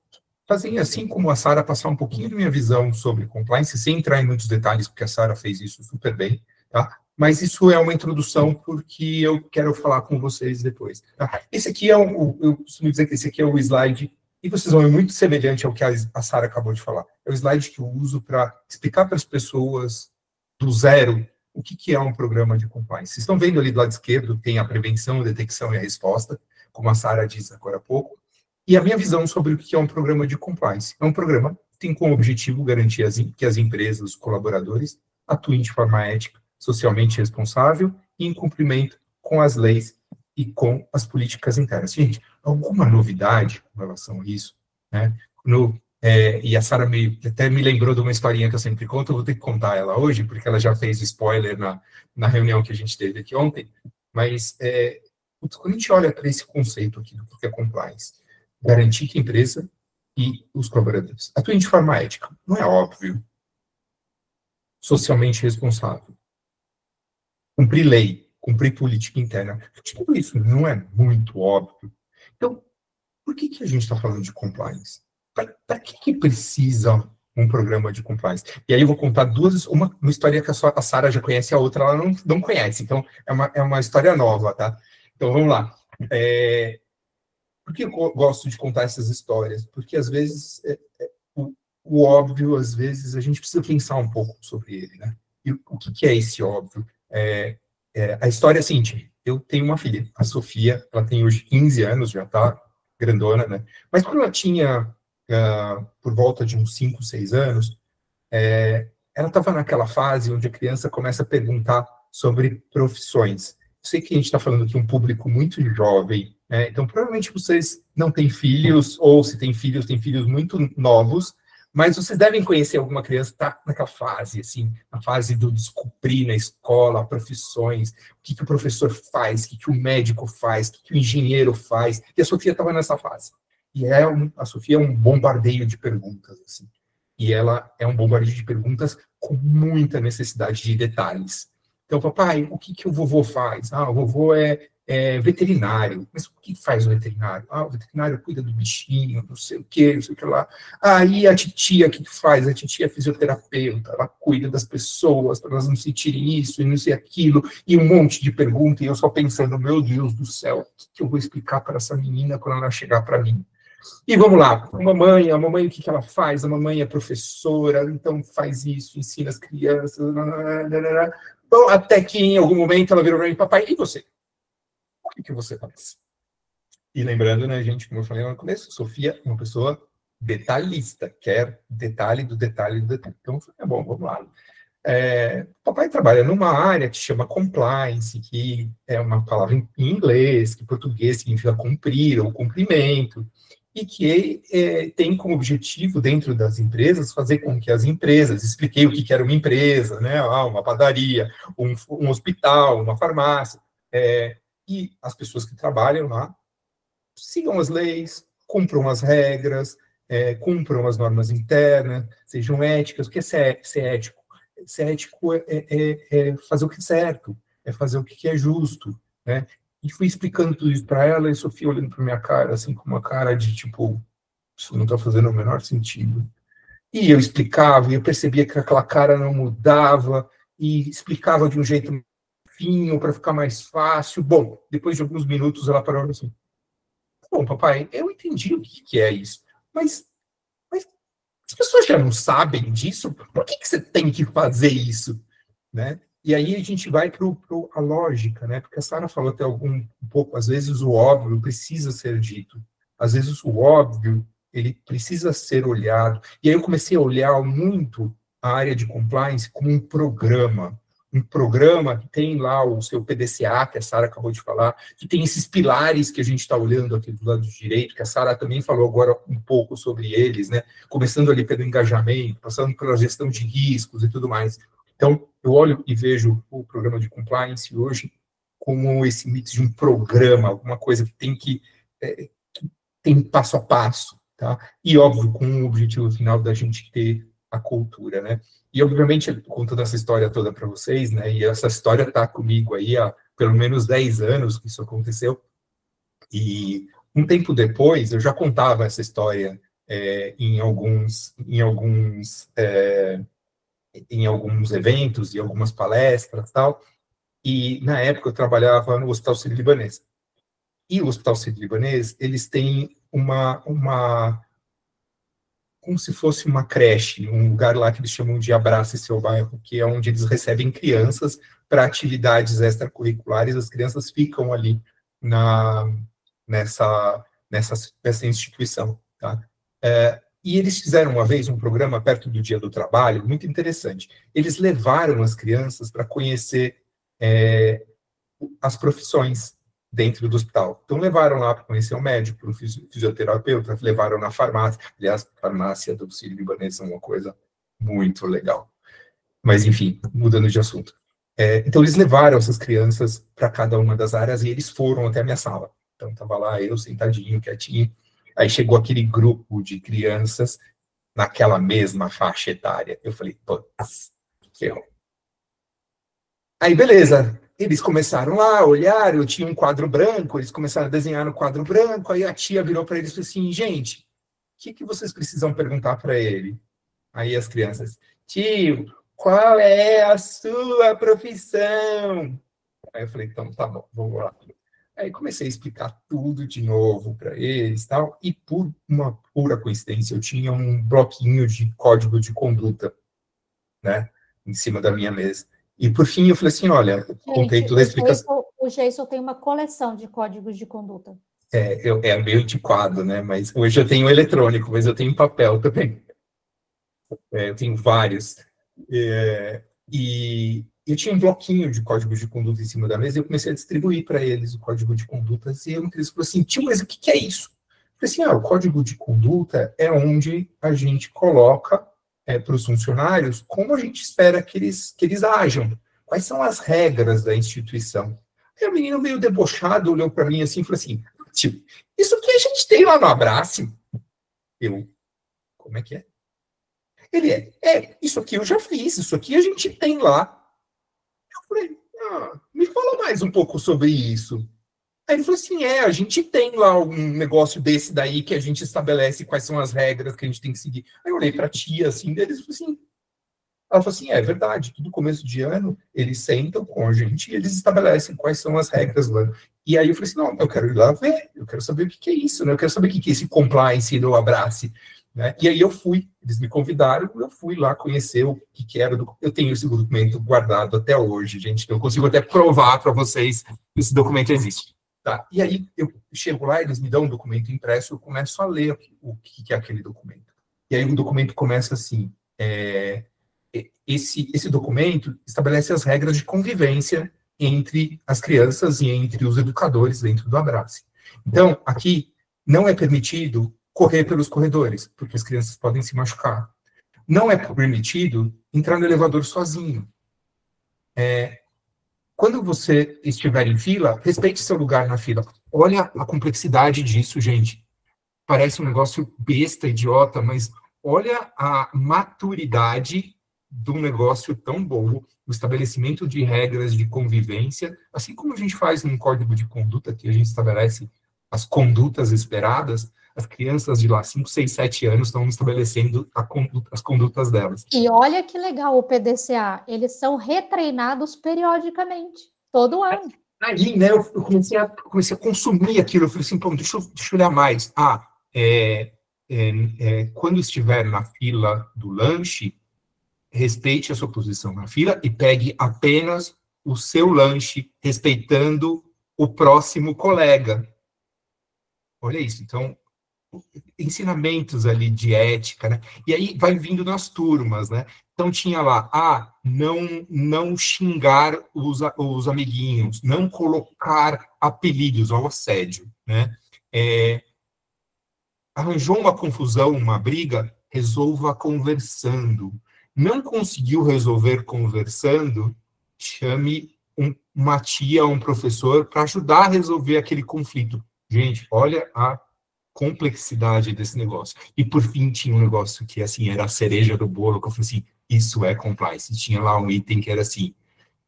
fazer, assim como a Sara, passar um pouquinho da minha visão sobre compliance, sem entrar em muitos detalhes, porque a Sara fez isso super bem, tá? Mas isso é uma introdução, porque eu quero falar com vocês depois. Tá? Esse aqui eu costumo dizer que esse aqui é o slide, e vocês vão ver muito semelhante ao que a Sara acabou de falar. É o slide que eu uso para explicar para as pessoas do zero o que é um programa de compliance. Vocês estão vendo ali do lado esquerdo, tem a prevenção, a detecção e a resposta, como a Sara disse agora há pouco. E a minha visão sobre o que é um programa de compliance. É um programa que tem como objetivo garantir que as empresas, os colaboradores, atuem de forma ética, socialmente responsável e em cumprimento com as leis e com as políticas internas. Gente, alguma novidade com relação a isso? Né? E a Sara até me lembrou de uma historinha que eu sempre conto, eu vou ter que contar ela hoje, porque ela já fez spoiler na reunião que a gente teve aqui ontem, mas quando a gente olha para esse conceito aqui do que é compliance, garantir que a empresa e os colaboradores atuem de forma ética, não é óbvio, socialmente responsável, cumprir lei, cumprir política interna, tudo isso não é muito óbvio. Então, por que a gente está falando de compliance? Para que precisa um programa de compliance? E aí eu vou contar uma história que a Sara já conhece, a outra ela não conhece, então é uma história nova, tá? Então vamos lá. Por que eu gosto de contar essas histórias? Porque às vezes o óbvio, às vezes a gente precisa pensar um pouco sobre ele, né? E o que é esse óbvio? A história é a seguinte: eu tenho uma filha, a Sofia, ela tem hoje 15 anos, já tá grandona, né? Mas quando ela tinha por volta de uns 5, 6 anos, ela estava naquela fase onde a criança começa a perguntar sobre profissões. Eu sei que a gente está falando aqui um público muito jovem, né? Então provavelmente vocês não têm filhos, ou se têm filhos muito novos, mas vocês devem conhecer alguma criança que está naquela fase, assim, na fase do descobrir na escola, profissões, o que o professor faz, o que o médico faz, o que o engenheiro faz, e a Sofia estava nessa fase. E a Sofia é um bombardeio de perguntas, assim. E ela é um bombardeio de perguntas com muita necessidade de detalhes. Então, papai, o que o vovô faz? O vovô é veterinário. Mas o que faz o veterinário? O veterinário cuida do bichinho, não sei o que lá. E a titia, o que faz? A titia é fisioterapeuta, ela cuida das pessoas, para elas não sentirem isso e não sei aquilo, e um monte de perguntas, e eu só pensando, meu Deus do céu, o que eu vou explicar para essa menina quando ela chegar para mim? E vamos lá, a mamãe, o que ela faz? A mamãe é professora, então faz isso, ensina as crianças, Bom, até que em algum momento ela virou para mim, papai, e você? O que você faz? E lembrando, né, gente, como eu falei lá no começo, Sofia é uma pessoa detalhista, quer detalhe do detalhe do detalhe. Então, bom, vamos lá. Papai trabalha numa área que chama compliance, que é uma palavra em inglês, que em português significa cumprir ou cumprimento, e que tem como objetivo, dentro das empresas, fazer com que as empresas, expliquei o que era uma empresa, né, uma padaria, um hospital, uma farmácia, e as pessoas que trabalham lá sigam as leis, cumpram as regras, cumpram as normas internas, sejam éticas. O que é ser ético? Ser ético é fazer o que é certo, é fazer o que é justo, né? E fui explicando tudo isso para ela, e a Sofia olhando para minha cara, assim, com uma cara de, tipo, isso não está fazendo o menor sentido. E eu explicava, e eu percebia que aquela cara não mudava, e explicava de um jeito fino, para ficar mais fácil. Bom, depois de alguns minutos, ela parou assim, bom, papai, eu entendi o que é isso, mas as pessoas já não sabem disso, por que você tem que fazer isso, né? E aí a gente vai para a lógica, né? Porque a Sara falou até um pouco, às vezes o óbvio precisa ser dito, às vezes o óbvio ele precisa ser olhado. E aí eu comecei a olhar muito a área de compliance como um programa que tem lá o seu PDCA, que a Sara acabou de falar, que tem esses pilares que a gente está olhando aqui do lado direito, que a Sara também falou agora um pouco sobre eles, né? Começando ali pelo engajamento, passando pela gestão de riscos e tudo mais. Então, eu olho e vejo o programa de compliance hoje como esse mix de um programa, alguma coisa que que tem passo a passo, tá? E, óbvio, com o objetivo final da gente ter a cultura, né? E, obviamente, eu contando essa história toda para vocês, né? E essa história está comigo aí há pelo menos 10 anos que isso aconteceu. E um tempo depois, eu já contava essa história em alguns eventos e algumas palestras e tal, e na época eu trabalhava no Hospital Sírio-Libanês. E o Hospital Sírio-Libanês, eles têm como se fosse uma creche, um lugar lá que eles chamam de Abrace Seu Bairro, que é onde eles recebem crianças para atividades extracurriculares, as crianças ficam ali nessa instituição, tá? E eles fizeram uma vez um programa perto do Dia do Trabalho, muito interessante. Eles levaram as crianças para conhecer as profissões, dentro do hospital. Então, levaram lá para conhecer o médico, para o fisioterapeuta, levaram na farmácia. Aliás, a farmácia do Sírio-Libanês é uma coisa muito legal. Mas, enfim, mudando de assunto. Então, eles levaram essas crianças para cada uma das áreas e eles foram até a minha sala. Então, estava lá eu, sentadinho, quietinho. Aí chegou aquele grupo de crianças naquela mesma faixa etária. Eu falei, putz, ferrou. Aí, beleza. Eles começaram lá a olhar, eu tinha um quadro branco, eles começaram a desenhar no quadro branco, aí a tia virou para eles e falou assim, gente, o que vocês precisam perguntar para ele? Aí as crianças, tio, qual é a sua profissão? Aí eu falei, então tá bom, vamos lá. Aí comecei a explicar tudo de novo para eles e tal, e por uma pura coincidência, eu tinha um bloquinho de código de conduta, né, em cima da minha mesa. E por fim eu falei assim, olha, contei toda a explicação. O Geison tem uma coleção de códigos de conduta. É meio antiquado, né, mas hoje eu tenho eletrônico, mas eu tenho papel também. Eu tenho vários. E eu tinha um bloquinho de código de conduta em cima da mesa e eu comecei a distribuir para eles o código de conduta. E um deles falou assim, tio, mas o que é isso? Eu falei assim, o código de conduta é onde a gente coloca para os funcionários como a gente espera que eles ajam. Quais são as regras da instituição? Aí o menino meio debochado olhou para mim assim e falou assim, tio, isso que a gente tem lá no Abrace? Eu, como é que é? Ele isso aqui eu já fiz, isso aqui a gente tem lá. Eu falei, me fala mais um pouco sobre isso. Aí ele falou assim, a gente tem lá um negócio desse daí que a gente estabelece quais são as regras que a gente tem que seguir. Aí eu olhei para a tia, assim, deles, assim, ela falou assim, é verdade, todo começo de ano eles sentam com a gente e eles estabelecem quais são as regras lá. E aí eu falei assim, não, eu quero ir lá ver, eu quero saber o que é isso, né? Eu quero saber o que é esse compliance do Abrace. Né? E aí eu fui, eles me convidaram, eu fui lá conhecer o que era. Eu tenho esse documento guardado até hoje, gente. Eu consigo até provar para vocês que esse documento existe. Tá? E aí eu chego lá, eles me dão um documento impresso, eu começo a ler o que é aquele documento. E aí o documento começa assim, esse documento estabelece as regras de convivência entre as crianças e entre os educadores dentro do Abrace. Então, aqui não é permitido correr pelos corredores, porque as crianças podem se machucar. Não é permitido entrar no elevador sozinho. Quando você estiver em fila, respeite seu lugar na fila. Olha a complexidade disso, gente. Parece um negócio besta, idiota, mas olha a maturidade de um negócio tão bom, o estabelecimento de regras de convivência, assim como a gente faz num código de conduta, que a gente estabelece as condutas esperadas, as crianças de lá, 5, 6, 7 anos, estão estabelecendo as condutas delas. E olha que legal o PDCA, eles são retreinados periodicamente, todo ano. Aí, né, eu comecei a consumir aquilo, eu falei assim, pô, deixa eu olhar mais. Quando estiver na fila do lanche, respeite a sua posição na fila e pegue apenas o seu lanche, respeitando o próximo colega. Olha isso, então, ensinamentos ali de ética, né? E aí vai vindo nas turmas, né? Então tinha lá, não xingar os amiguinhos, não colocar apelidos ao assédio, né? Arranjou uma confusão, uma briga, resolva conversando. Não conseguiu resolver conversando, chame uma tia, um professor, para ajudar a resolver aquele conflito. Gente, olha a complexidade desse negócio. E, por fim, tinha um negócio que, assim, era a cereja do bolo, que eu falei assim, isso é compliance. Tinha lá um item que era assim,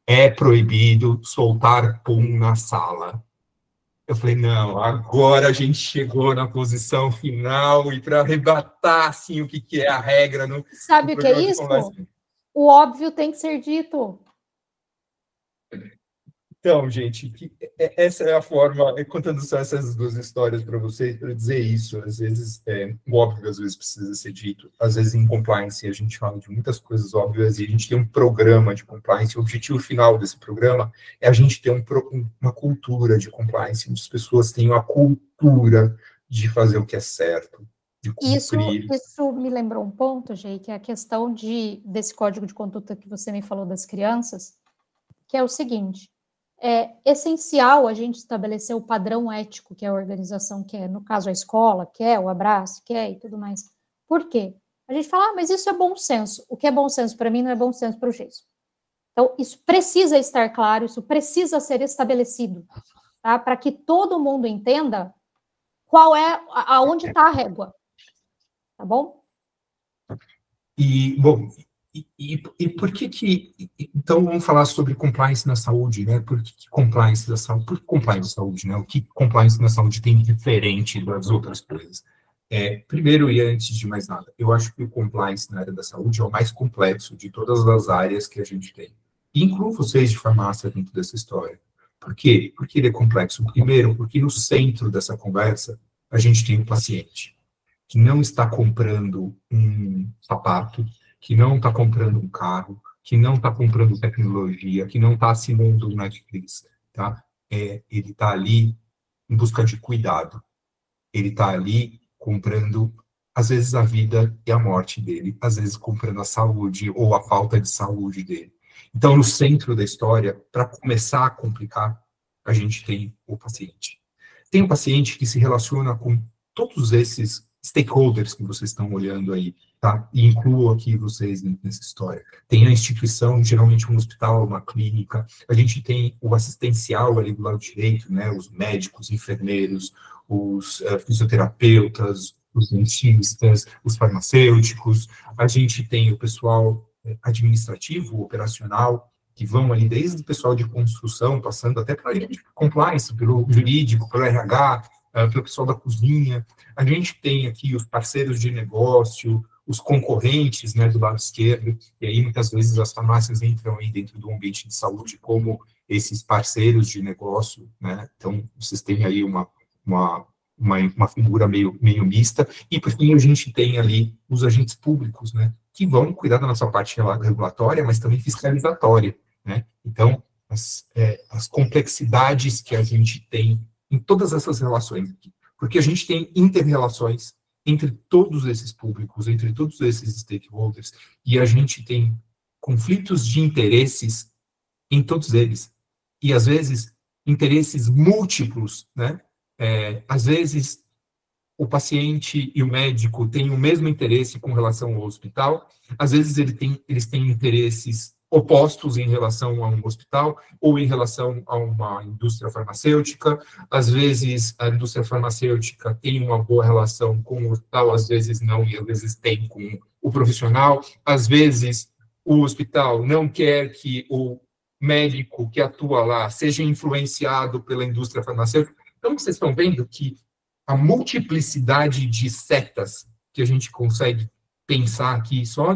é proibido soltar pum na sala. Eu falei, não, agora a gente chegou na posição final e para arrebatar, assim, o que é a regra. Sabe o que é isso? O óbvio tem que ser dito. Então, gente, essa é a forma, contando só essas duas histórias para vocês, para dizer isso. Às vezes, o óbvio às vezes precisa ser dito. Às vezes, em compliance, a gente fala de muitas coisas óbvias e a gente tem um programa de compliance. O objetivo final desse programa é a gente ter uma cultura de compliance, onde as pessoas tenham a cultura de fazer o que é certo, de cumprir. Isso me lembrou um ponto, Gê, que é a questão desse código de conduta que você me falou das crianças, que é o seguinte: é essencial a gente estabelecer o padrão ético que a organização quer, no caso a escola quer, o Abrace quer e tudo mais. Por quê? A gente fala, mas isso é bom senso. O que é bom senso para mim não é bom senso para o Geiso. Então, isso precisa estar claro, isso precisa ser estabelecido, tá? Para que todo mundo entenda qual é, aonde está a régua, tá bom? E, bom, e por que então vamos falar sobre compliance na saúde, né? Por que compliance da saúde? Por que compliance da saúde, né? O que compliance na saúde tem de diferente das outras coisas? Primeiro, e antes de mais nada, eu acho que o compliance na área da saúde é o mais complexo de todas as áreas que a gente tem. E incluo vocês de farmácia dentro dessa história. Por quê? Porque ele é complexo. Primeiro, porque no centro dessa conversa, a gente tem um paciente que não está comprando um sapato, que não está comprando um carro, que não está comprando tecnologia, que não está assinando o Netflix, tá? Ele está ali em busca de cuidado. Ele está ali comprando, às vezes, a vida e a morte dele, às vezes comprando a saúde ou a falta de saúde dele. Então, no centro da história, para começar a complicar, a gente tem o paciente. Tem o paciente que se relaciona com todos esses stakeholders que vocês estão olhando aí, tá? E incluo aqui vocês nessa história. Tem a instituição, geralmente um hospital, uma clínica, a gente tem o assistencial ali do lado direito, né? Os médicos, enfermeiros, os fisioterapeutas, os dentistas, os farmacêuticos, a gente tem o pessoal administrativo, operacional, que vão ali desde o pessoal de construção, passando até para a compliance, pelo jurídico, pelo RH, pelo pessoal da cozinha. A gente tem aqui os parceiros de negócio, os concorrentes, né, do lado esquerdo, e aí muitas vezes as farmácias entram aí dentro do ambiente de saúde como esses parceiros de negócio, né? Então, vocês têm aí uma figura meio mista, e por fim a gente tem ali os agentes públicos, né, que vão cuidar da nossa parte regulatória, mas também fiscalizatória, né? Então, as complexidades que a gente tem em todas essas relações aqui, porque a gente tem inter-relações entre todos esses públicos, entre todos esses stakeholders, e a gente tem conflitos de interesses em todos eles, e às vezes interesses múltiplos, né? Às vezes o paciente e o médico têm o mesmo interesse com relação ao hospital, às vezes eles têm interesses opostos em relação a um hospital ou em relação a uma indústria farmacêutica, às vezes a indústria farmacêutica tem uma boa relação com o hospital, às vezes não, e às vezes tem com o profissional, às vezes o hospital não quer que o médico que atua lá seja influenciado pela indústria farmacêutica. Então, vocês estão vendo que a multiplicidade de setas que a gente consegue pensar aqui só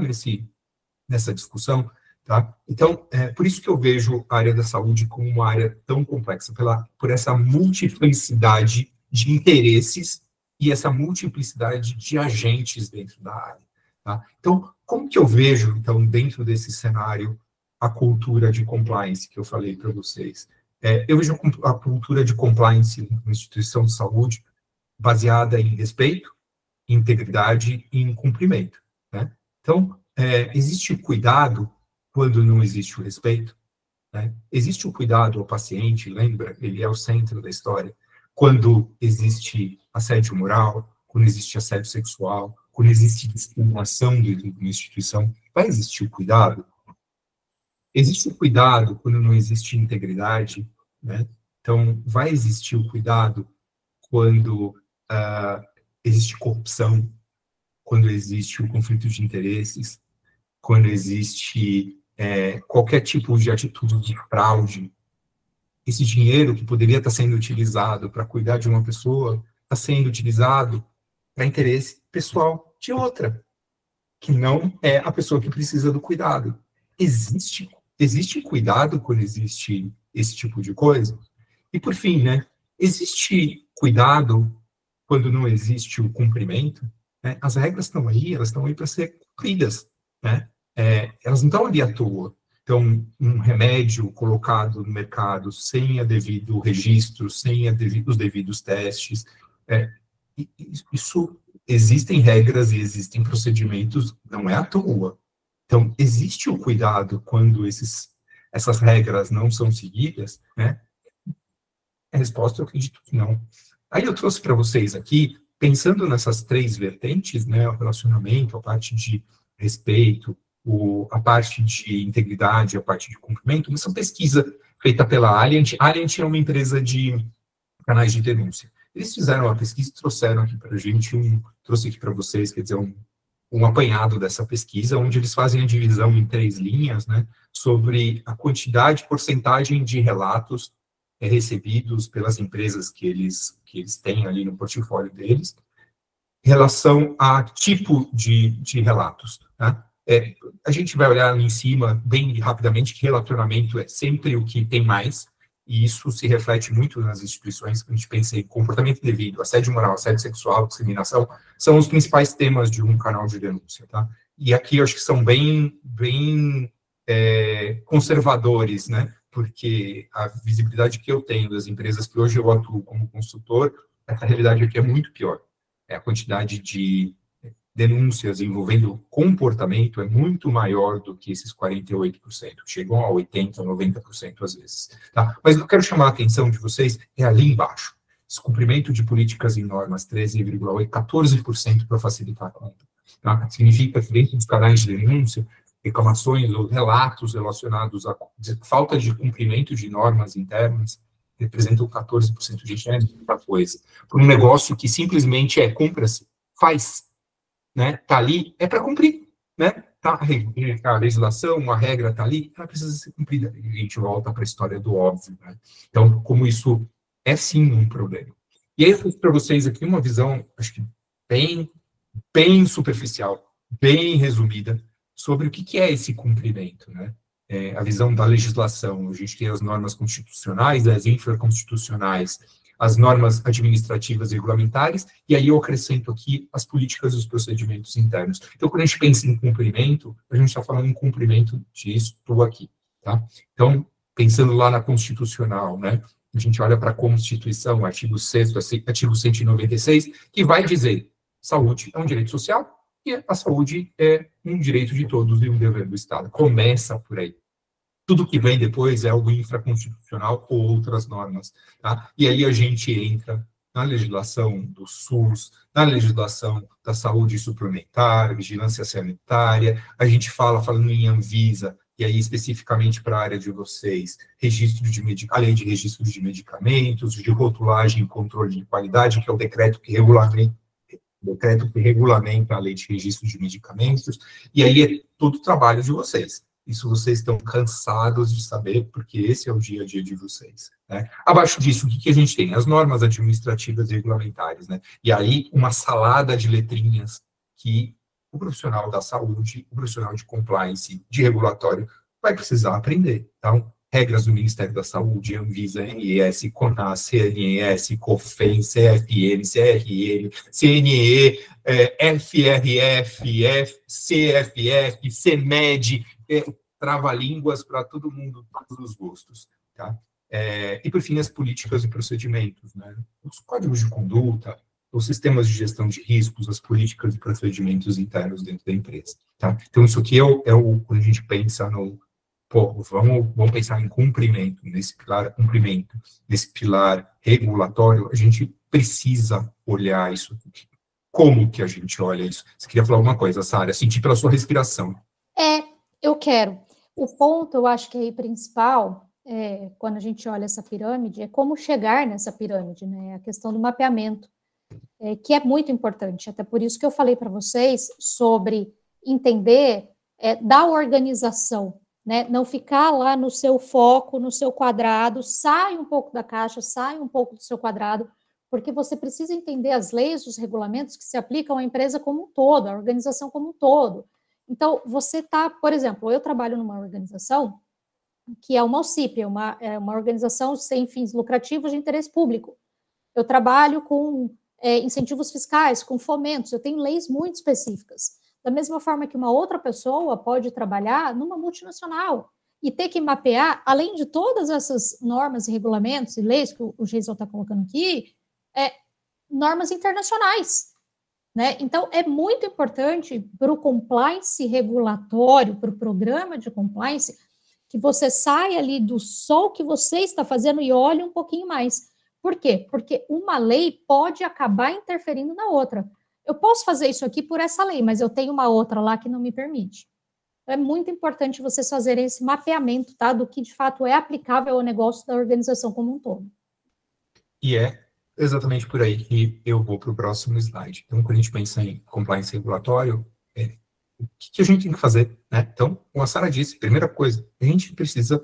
nessa discussão, tá? Então, por isso que eu vejo a área da saúde como uma área tão complexa, por essa multiplicidade de interesses e essa multiplicidade de agentes dentro da área, tá? Então, como que eu vejo, então, dentro desse cenário, a cultura de compliance que eu falei para vocês? Eu vejo a cultura de compliance na instituição de saúde baseada em respeito, integridade e em cumprimento, né? Então, existe o cuidado quando não existe o respeito, né? Existe o cuidado ao paciente, lembra? Ele é o centro da história. Quando existe assédio moral, quando existe assédio sexual, quando existe discriminação dentro de uma instituição, vai existir o cuidado? Existe o cuidado quando não existe integridade, né? Então, vai existir o cuidado quando existe corrupção, quando existe o conflito de interesses, quando existe qualquer tipo de atitude de fraude. Esse dinheiro que poderia estar sendo utilizado para cuidar de uma pessoa está sendo utilizado para interesse pessoal de outra, que não é a pessoa que precisa do cuidado. Existe cuidado quando existe esse tipo de coisa? E, por fim, né, existe cuidado quando não existe o cumprimento? Né? As regras estão aí, elas estão aí para ser cumpridas, né? Elas não estão ali à toa. Então, um remédio colocado no mercado sem o devido registro, sem os devidos testes, isso existem regras e existem procedimentos, não é à toa. Então, existe o cuidado quando esses essas regras não são seguidas, né? A resposta eu acredito que não. Aí eu trouxe para vocês aqui, pensando nessas 3 vertentes, né, o relacionamento, a parte de respeito, a parte de integridade, a parte de cumprimento, essa pesquisa feita pela Alliant. Alliant é uma empresa de canais de denúncia. Eles fizeram uma pesquisa e trouxeram aqui para a gente, trouxe aqui para vocês, quer dizer, um apanhado dessa pesquisa, onde eles fazem a divisão em 3 linhas, né, sobre a quantidade, porcentagem de relatos recebidos pelas empresas que eles têm ali no portfólio deles, em relação a tipo de relatos, tá? A gente vai olhar ali em cima, bem rapidamente, que relacionamento é sempre o que tem mais, e isso se reflete muito nas instituições, quando a gente pensa em comportamento indevido, assédio moral, assédio sexual, discriminação, são os principais temas de um canal de denúncia, tá? E aqui eu acho que são bem conservadores, né? Porque a visibilidade que eu tenho das empresas que hoje eu atuo como consultor, essa realidade aqui é muito pior. A quantidade de denúncias envolvendo comportamento é muito maior do que esses 48%, chegam a 80%, 90% às vezes. Tá? Mas o que eu quero chamar a atenção de vocês é ali embaixo. Descumprimento de políticas e normas, 13,8%, 14% para facilitar a conta. Tá? Significa que dentro dos canais de denúncia, reclamações ou relatos relacionados à falta de cumprimento de normas internas representam 14% de gente, muita coisa. Por um negócio que simplesmente cumpra-se, faz, né? Tá ali, é para cumprir, né? Tá, a legislação, a regra está ali, ela precisa ser cumprida. E a gente volta para a história do óbvio, né? Então, como isso é sim um problema. E aí eu trouxe para vocês aqui uma visão, acho que bem superficial, bem resumida, sobre o que é esse cumprimento, né? A visão da legislação, a gente tem as normas constitucionais, as infraconstitucionais, as normas administrativas e regulamentares, e aí eu acrescento aqui as políticas e os procedimentos internos. Então, quando a gente pensa em cumprimento, a gente está falando em cumprimento disso aqui, tá? Então, pensando lá na Constitucional, né? A gente olha para a Constituição, artigo 6º, artigo 196, que vai dizer: saúde é um direito social, e a saúde é um direito de todos e um dever do Estado. Começa por aí. Tudo que vem depois é algo infraconstitucional ou outras normas, tá? E aí a gente entra na legislação do SUS, na legislação da saúde suplementar, vigilância sanitária, a gente falando em Anvisa, e aí especificamente para a área de vocês, a lei de registro de medicamentos, de rotulagem e controle de qualidade, que é o decreto que regulamenta a lei de registro de medicamentos, e aí é todo o trabalho de vocês. Isso vocês estão cansados de saber, porque esse é o dia a dia de vocês, né? Abaixo disso, o que a gente tem? As normas administrativas e regulamentares, né? E aí, uma salada de letrinhas que o profissional da saúde, o profissional de compliance, de regulatório, vai precisar aprender. Então, regras do Ministério da Saúde, Anvisa, ANS, CONAS, CNS, COFEN, CFM, CRM, CNE, FRF, CFF, CEMED, trava-línguas para todo mundo, todos os gostos, tá? E, por fim, as políticas e procedimentos, né? Os códigos de conduta, os sistemas de gestão de riscos, as políticas e procedimentos internos dentro da empresa, tá? Então, isso aqui quando a gente pensa vamos pensar em cumprimento, nesse pilar regulatório, a gente precisa olhar isso aqui. Como que a gente olha isso? Você queria falar alguma coisa, Sara? Sentir pela sua respiração. Eu quero. O ponto, eu acho que aí principal, quando a gente olha essa pirâmide, é como chegar nessa pirâmide, né? A questão do mapeamento, que é muito importante. Até por isso que eu falei para vocês sobre entender da organização, né? Não ficar lá no seu foco, no seu quadrado, sai um pouco da caixa, sai um pouco do seu quadrado, porque você precisa entender as leis, os regulamentos que se aplicam à empresa como um todo, à organização como um todo. Então, você está, por exemplo, eu trabalho numa organização que é uma OCIP, uma organização sem fins lucrativos de interesse público. Eu trabalho com incentivos fiscais, com fomentos, eu tenho leis muito específicas. Da mesma forma que uma outra pessoa pode trabalhar numa multinacional e ter que mapear, além de todas essas normas e regulamentos e leis que o Geisel está colocando aqui, normas internacionais, né? Então, é muito importante para o compliance regulatório, para o programa de compliance, que você saia ali do só o que você está fazendo e olhe um pouquinho mais. Por quê? Porque uma lei pode acabar interferindo na outra. Eu posso fazer isso aqui por essa lei, mas eu tenho uma outra lá que não me permite. É muito importante vocês fazerem esse mapeamento, tá, do que de fato é aplicável ao negócio da organização como um todo. E é exatamente por aí que eu vou para o próximo slide. Então, quando a gente pensa em compliance regulatório, o que a gente tem que fazer, né? Então, como a Sara disse, primeira coisa, a gente precisa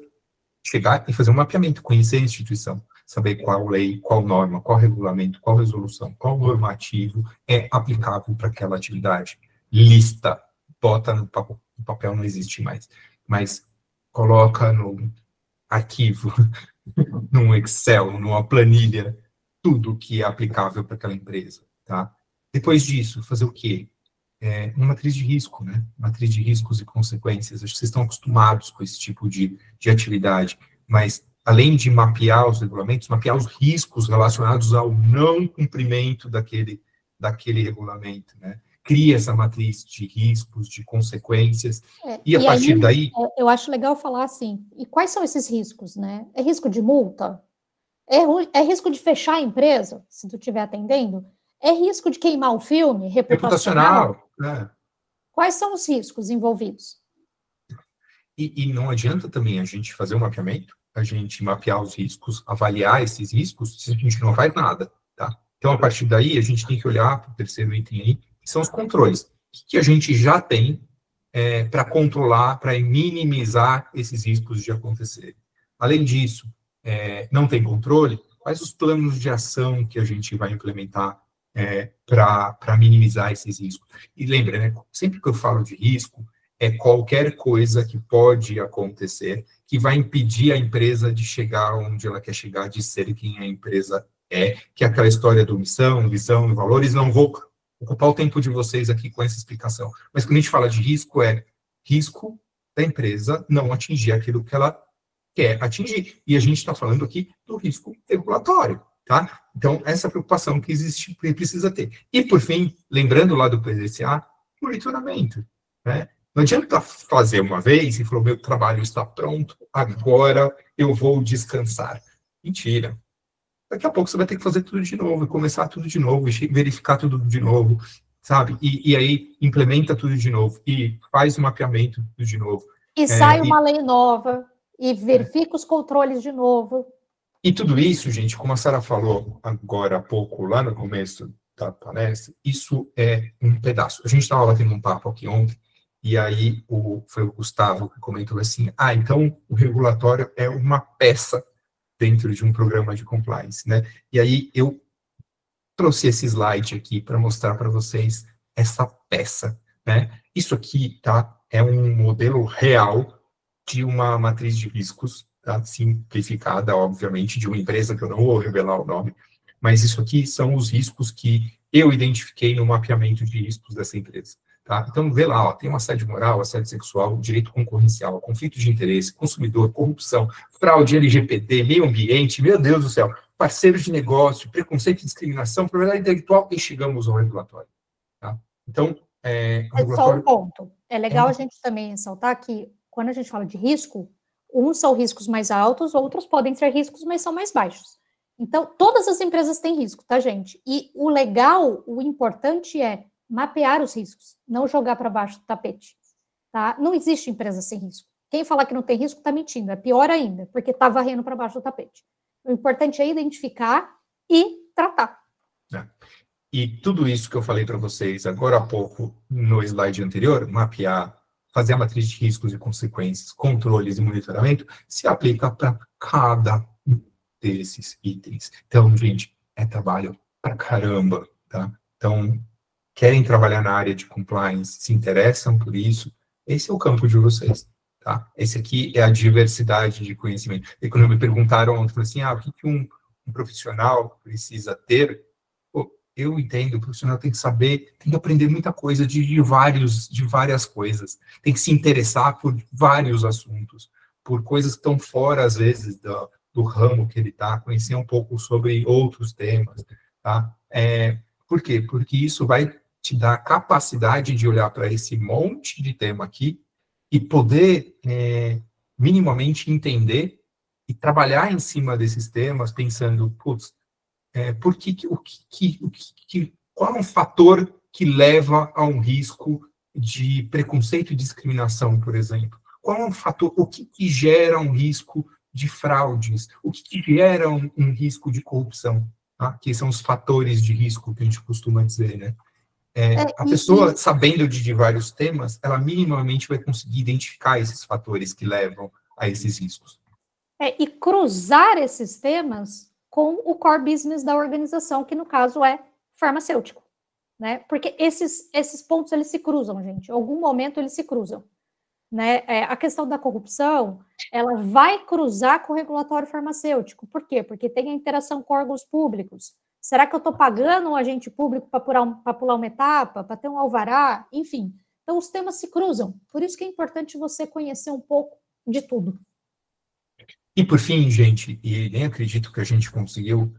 chegar e fazer um mapeamento, conhecer a instituição, saber qual lei, qual norma, qual regulamento, qual resolução, qual normativo é aplicável para aquela atividade. Lista, bota no papel, não existe mais, mas coloca no arquivo, num Excel, numa planilha, tudo que é aplicável para aquela empresa, tá? Depois disso, fazer o quê? Uma matriz de risco, né? Matriz de riscos e consequências. Acho que vocês estão acostumados com esse tipo de atividade, mas além de mapear os regulamentos, mapear os riscos relacionados ao não cumprimento daquele regulamento, né? Cria essa matriz de riscos, de consequências, e a partir daí... Eu acho legal falar assim, e quais são esses riscos, né? É risco de multa? É risco de fechar a empresa, se tu estiver atendendo? É risco de queimar o filme reputacional? Né? Quais são os riscos envolvidos? E não adianta também a gente fazer um mapeamento, a gente mapear os riscos, avaliar esses riscos, se a gente não faz nada, tá? Então, a partir daí, a gente tem que olhar para o terceiro item aí, que são os controles. O que a gente já tem para controlar, para minimizar esses riscos de acontecerem. Além disso, não tem controle, quais os planos de ação que a gente vai implementar para minimizar esses riscos. E lembra, né, sempre que eu falo de risco, é qualquer coisa que pode acontecer que vai impedir a empresa de chegar onde ela quer chegar, de ser quem a empresa que é aquela história do missão, visão, valores. Não vou ocupar o tempo de vocês aqui com essa explicação, mas quando a gente fala de risco, é risco da empresa não atingir aquilo que ela quer atingir. E a gente está falando aqui do risco regulatório. Tá? Então, essa preocupação que existe, que precisa ter. E, por fim, lembrando lá do PDCA, monitoramento. Né? Não adianta fazer uma vez e falar, meu trabalho está pronto, agora eu vou descansar. Mentira. Daqui a pouco você vai ter que fazer tudo de novo, começar tudo de novo, verificar tudo de novo, sabe? E aí implementa tudo de novo, e faz o mapeamento tudo de novo. E sai uma lei nova, e verifica os controles de novo. E tudo isso, gente, como a Sara falou agora há pouco, lá no começo da palestra, isso é um pedaço. A gente estava batendo um papo aqui ontem, e aí foi o Gustavo que comentou assim, então o regulatório é uma peça dentro de um programa de compliance, né? E aí eu trouxe esse slide aqui para mostrar para vocês essa peça, né? Isso aqui, tá? É um modelo real de uma matriz de riscos, tá? Simplificada, obviamente, de uma empresa que eu não vou revelar o nome, mas isso aqui são os riscos que eu identifiquei no mapeamento de riscos dessa empresa. Tá? Então, vê lá, tem um assédio moral, assédio sexual, direito concorrencial, conflito de interesse, consumidor, corrupção, fraude, LGPD, meio ambiente, meu Deus do céu, parceiros de negócio, preconceito e discriminação, propriedade intelectual, e chegamos ao regulatório. Tá? Então, regulatório... Só um ponto. É legal a gente também ressaltar que, quando a gente fala de risco, uns são riscos mais altos, outros podem ser riscos, mas são mais baixos. Então, todas as empresas têm risco, tá, gente? E o legal, o importante é mapear os riscos, não jogar para baixo do tapete, tá? Não existe empresa sem risco. Quem falar que não tem risco está mentindo, é pior ainda, porque está varrendo para baixo do tapete. O importante é identificar e tratar. E tudo isso que eu falei para vocês agora há pouco, no slide anterior, mapear, fazer a matriz de riscos e consequências, controles e monitoramento, se aplica para cada um desses itens. Então, gente, é trabalho pra caramba, tá? Então, querem trabalhar na área de compliance, se interessam por isso, esse é o campo de vocês, tá? Esse aqui é a diversidade de conhecimento. E quando me perguntaram ontem, eu falei assim, o que um profissional precisa ter? Pô, eu entendo, o profissional tem que saber, tem que aprender muita coisa de várias coisas, tem que se interessar por vários assuntos, por coisas que estão fora, às vezes, do ramo que ele está, conhecer um pouco sobre outros temas, tá? Por quê? Porque isso vai te dar a capacidade de olhar para esse monte de tema aqui e poder minimamente entender e trabalhar em cima desses temas, pensando, putz, qual é um fator que leva a um risco de preconceito e discriminação, por exemplo? Qual é um fator, o que gera um risco de fraudes? O que gera um risco de corrupção? Tá? Que são os fatores de risco que a gente costuma dizer, né? A pessoa, sabendo de vários temas, ela minimamente vai conseguir identificar esses fatores que levam a esses riscos. E cruzar esses temas com o core business da organização, que no caso é farmacêutico, né? Porque esses pontos, eles se cruzam, gente. Em algum momento, eles se cruzam, né? A questão da corrupção, ela vai cruzar com o regulatório farmacêutico. Por quê? Porque tem a interação com órgãos públicos. Será que eu estou pagando um agente público para pular uma etapa, para ter um alvará? Enfim, então os temas se cruzam. Por isso que é importante você conhecer um pouco de tudo. E por fim, gente, e nem acredito que a gente conseguiu,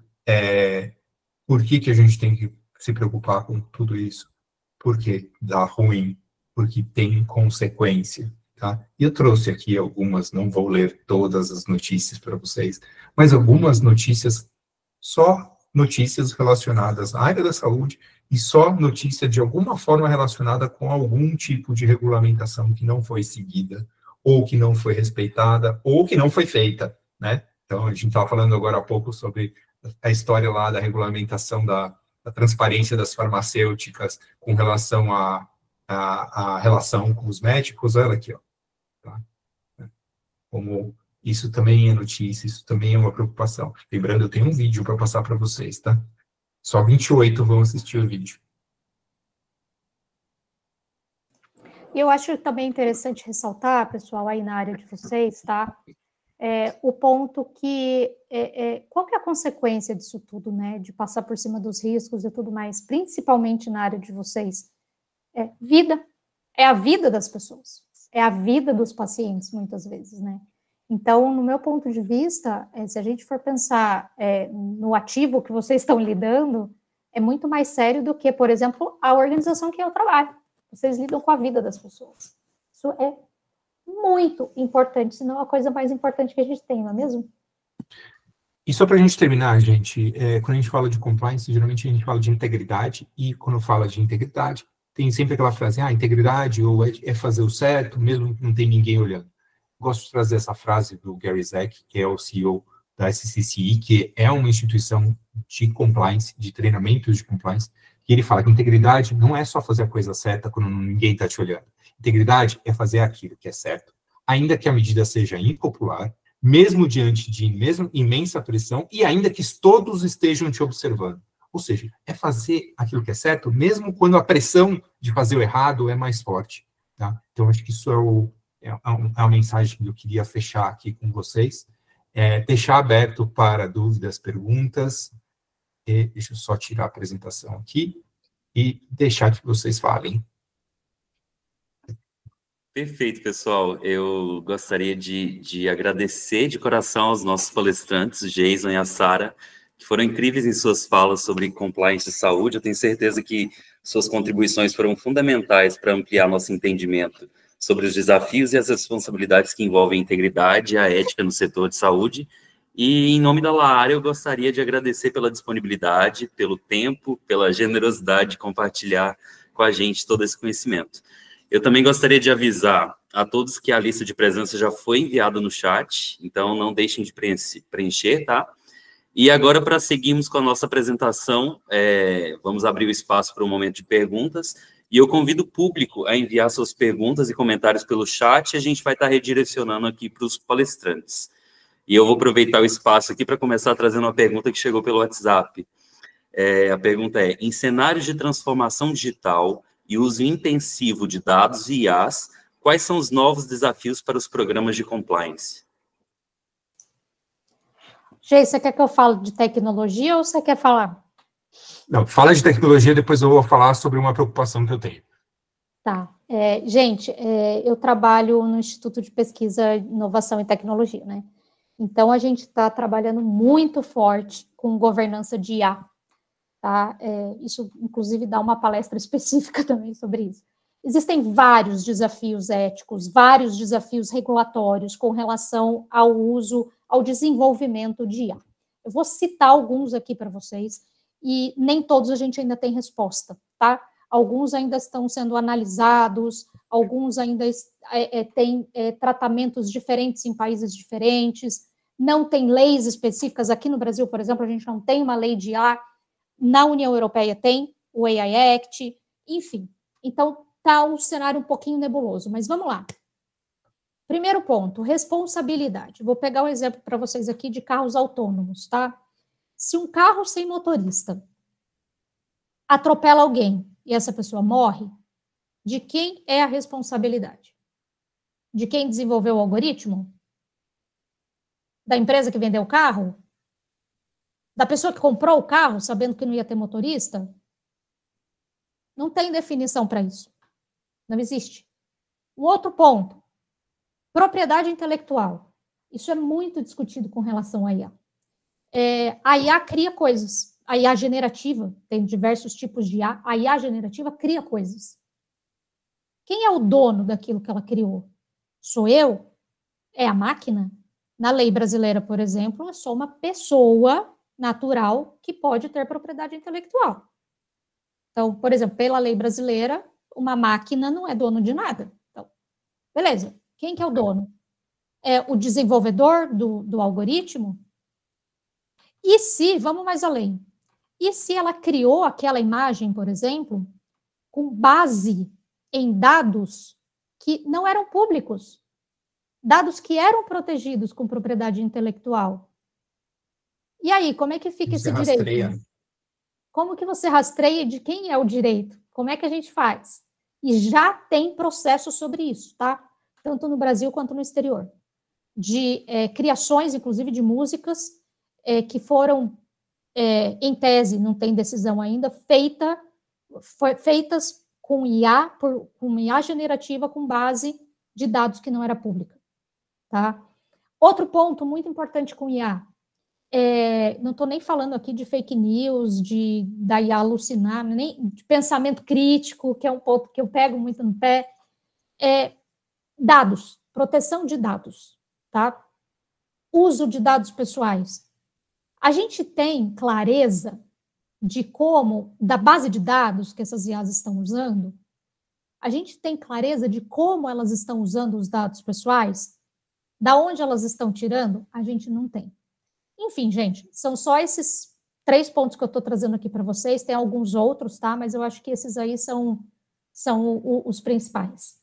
por que a gente tem que se preocupar com tudo isso? Porque dá ruim, porque tem consequência, tá? E eu trouxe aqui algumas, não vou ler todas as notícias para vocês, mas algumas notícias, só notícias relacionadas à área da saúde e só notícia de alguma forma relacionada com algum tipo de regulamentação que não foi seguida, ou que não foi respeitada, ou que não foi feita, né? Então, a gente estava falando agora há pouco sobre a história lá da regulamentação da transparência das farmacêuticas com relação à relação com os médicos, olha aqui, ó. Tá? Como isso também é notícia, isso também é uma preocupação. Lembrando, eu tenho um vídeo para passar para vocês, tá? Só 28 vão assistir o vídeo. E eu acho também interessante ressaltar, pessoal, aí na área de vocês, tá? O ponto que... qual que é a consequência disso tudo, né? De passar por cima dos riscos e tudo mais, principalmente na área de vocês? Vida. É a vida das pessoas. É a vida dos pacientes, muitas vezes, né? Então, no meu ponto de vista, se a gente for pensar no ativo que vocês estão lidando, é muito mais sério do que, por exemplo, a organização que eu trabalho. Vocês lidam com a vida das pessoas. Isso é muito importante, se não a coisa mais importante que a gente tem, não é mesmo? E só para a gente terminar, gente, quando a gente fala de compliance, geralmente a gente fala de integridade, e quando fala de integridade, tem sempre aquela frase, integridade ou é fazer o certo, mesmo que não tem ninguém olhando. Gosto de trazer essa frase do Gary Zek, que é o CEO da SCCI, que é uma instituição de compliance, de treinamentos de compliance, que ele fala que integridade não é só fazer a coisa certa quando ninguém está te olhando. Integridade é fazer aquilo que é certo, ainda que a medida seja impopular, mesmo diante de imensa pressão e ainda que todos estejam te observando. Ou seja, é fazer aquilo que é certo, mesmo quando a pressão de fazer o errado é mais forte. Tá? Então, acho que isso é a mensagem que eu queria fechar aqui com vocês. Deixar aberto para dúvidas, perguntas. Deixa eu só tirar a apresentação aqui e deixar que vocês falem. Perfeito, pessoal. Eu gostaria de agradecer de coração aos nossos palestrantes, o Jason e a Sara, que foram incríveis em suas falas sobre compliance de saúde. Eu tenho certeza que suas contribuições foram fundamentais para ampliar nosso entendimento sobre os desafios e as responsabilidades que envolvem a integridade e a ética no setor de saúde. E, em nome da Laara, eu gostaria de agradecer pela disponibilidade, pelo tempo, pela generosidade de compartilhar com a gente todo esse conhecimento. Eu também gostaria de avisar a todos que a lista de presença já foi enviada no chat, então não deixem de preencher, tá? E agora, para seguirmos com a nossa apresentação, vamos abrir o espaço para um momento de perguntas, e eu convido o público a enviar suas perguntas e comentários pelo chat, e a gente vai estar redirecionando aqui para os palestrantes. E eu vou aproveitar o espaço aqui para começar trazendo uma pergunta que chegou pelo WhatsApp. A pergunta é, em cenários de transformação digital e uso intensivo de dados e IAs, quais são os novos desafios para os programas de compliance? Gê, você quer que eu fale de tecnologia ou você quer falar? Não, fala de tecnologia, depois eu vou falar sobre uma preocupação que eu tenho. Tá. Gente, eu trabalho no Instituto de Pesquisa, Inovação e Tecnologia, né? Então, a gente está trabalhando muito forte com governança de IA, tá? Isso, inclusive, dá uma palestra específica também sobre isso. Existem vários desafios éticos, vários desafios regulatórios com relação ao uso, ao desenvolvimento de IA. Eu vou citar alguns aqui para vocês, e nem todos a gente ainda tem resposta, tá? Alguns ainda estão sendo analisados, alguns ainda têm tratamentos diferentes em países diferentes, não tem leis específicas. Aqui no Brasil, por exemplo, a gente não tem uma lei de IA, na União Europeia tem o AI Act, enfim. Então, está um cenário um pouquinho nebuloso, mas vamos lá. Primeiro ponto, responsabilidade. Vou pegar um exemplo para vocês aqui de carros autônomos, tá? Se um carro sem motorista atropela alguém e essa pessoa morre, de quem é a responsabilidade? De quem desenvolveu o algoritmo? Da empresa que vendeu o carro? Da pessoa que comprou o carro sabendo que não ia ter motorista? Não tem definição para isso. Não existe. Um outro ponto, propriedade intelectual. Isso é muito discutido com relação à IA. A IA cria coisas. A IA generativa, tem diversos tipos de IA. A IA generativa cria coisas. Quem é o dono daquilo que ela criou? Sou eu? É a máquina? Na lei brasileira, por exemplo, é só uma pessoa natural que pode ter propriedade intelectual. Então, por exemplo, pela lei brasileira, uma máquina não é dono de nada. Então, beleza. Quem que é o dono? É o desenvolvedor do algoritmo? E se, vamos mais além, e se ela criou aquela imagem, por exemplo, com base em dados que não eram públicos, dados que eram protegidos com propriedade intelectual? E aí, como é que fica esse direito? Como que você rastreia de quem é o direito? Como é que a gente faz? E já tem processo sobre isso, tá? Tanto no Brasil quanto no exterior. De criações, inclusive, de músicas que foram, em tese, não tem decisão ainda, feitas com IA, com IA generativa com base de dados que não era pública, tá? Outro ponto muito importante com IA, não estou nem falando aqui de fake news, da IA alucinar, nem de pensamento crítico, que é um ponto que eu pego muito no pé, dados, proteção de dados, tá? Uso de dados pessoais. A gente tem clareza de como, da base de dados que essas IAs estão usando, a gente tem clareza de como elas estão usando os dados pessoais? Da onde elas estão tirando? A gente não tem. Enfim, gente, são só esses 3 pontos que eu estou trazendo aqui para vocês, tem alguns outros, tá? Mas eu acho que esses aí são os principais.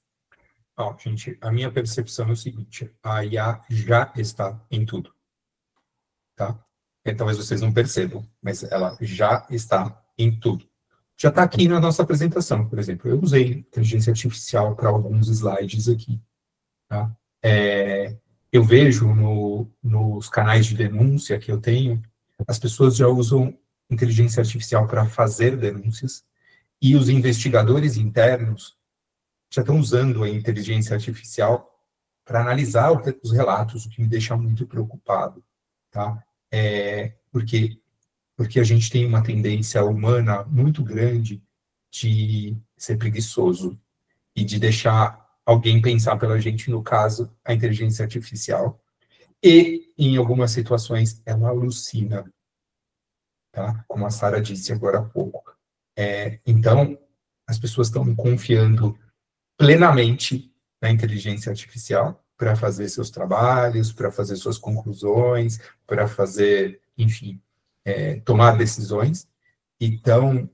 Gente, a minha percepção é o seguinte, a IA já está em tudo, tá? Talvez vocês não percebam, mas ela já está em tudo. Já está aqui na nossa apresentação, por exemplo. Eu usei inteligência artificial para alguns slides aqui, tá? Eu vejo nos canais de denúncia que eu tenho, as pessoas já usam inteligência artificial para fazer denúncias e os investigadores internos já estão usando a inteligência artificial para analisar os relatos, o que me deixa muito preocupado, tá? Porque a gente tem uma tendência humana muito grande de ser preguiçoso e de deixar alguém pensar pela gente, no caso, a inteligência artificial, e, em algumas situações, ela alucina, tá? Como a Sara disse agora há pouco. Então, as pessoas estão confiando plenamente na inteligência artificial para fazer seus trabalhos, para fazer suas conclusões, para fazer, enfim, tomar decisões, e estão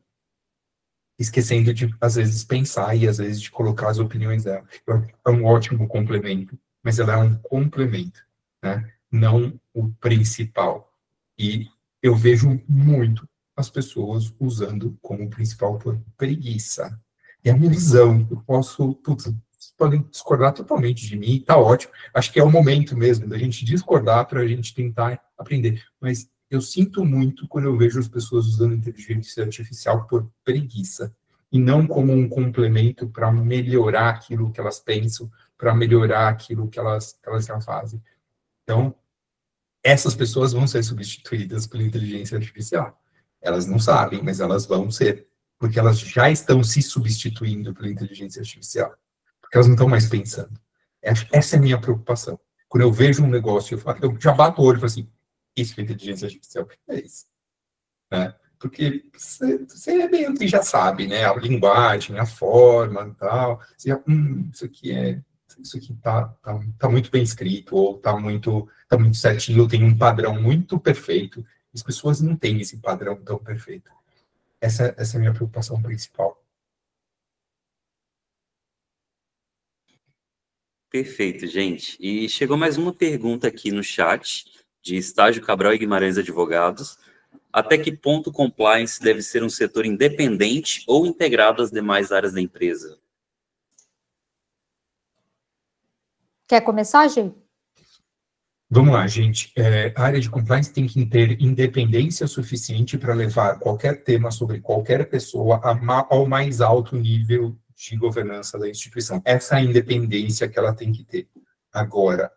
esquecendo de, às vezes, pensar e, às vezes, de colocar as opiniões dela. É um ótimo complemento, mas ela é um complemento, né? Não o principal. E eu vejo muito as pessoas usando como principal por preguiça. É a minha visão. Eu posso... vocês podem discordar totalmente de mim, tá ótimo. Acho que é o momento mesmo da gente discordar para a gente tentar aprender. Mas eu sinto muito quando eu vejo as pessoas usando inteligência artificial por preguiça, e não como um complemento para melhorar aquilo que elas pensam, para melhorar aquilo que elas já fazem. Então, essas pessoas vão ser substituídas pela inteligência artificial. Elas não sabem, mas elas vão ser, porque elas já estão se substituindo pela inteligência artificial, porque elas não estão mais pensando. Essa é a minha preocupação. Quando eu vejo um negócio, eu já bato o olho e falo assim, isso é inteligência artificial, é isso. Né? Porque você meio que já sabe, né? A linguagem, a forma e tal. Você já, isso aqui tá muito bem escrito, ou tá muito certinho, ou tem um padrão muito perfeito. As pessoas não têm esse padrão tão perfeito. Essa é a minha preocupação principal. Perfeito, gente. E chegou mais uma pergunta aqui no chat, de Estágio Cabral e Guimarães Advogados. Até que ponto o compliance deve ser um setor independente ou integrado às demais áreas da empresa? Quer começar, Gê? Vamos lá, gente. A área de compliance tem que ter independência suficiente para levar qualquer tema sobre qualquer pessoa ao mais alto nível de governança da instituição. Essa é a independência que ela tem que ter. Agora,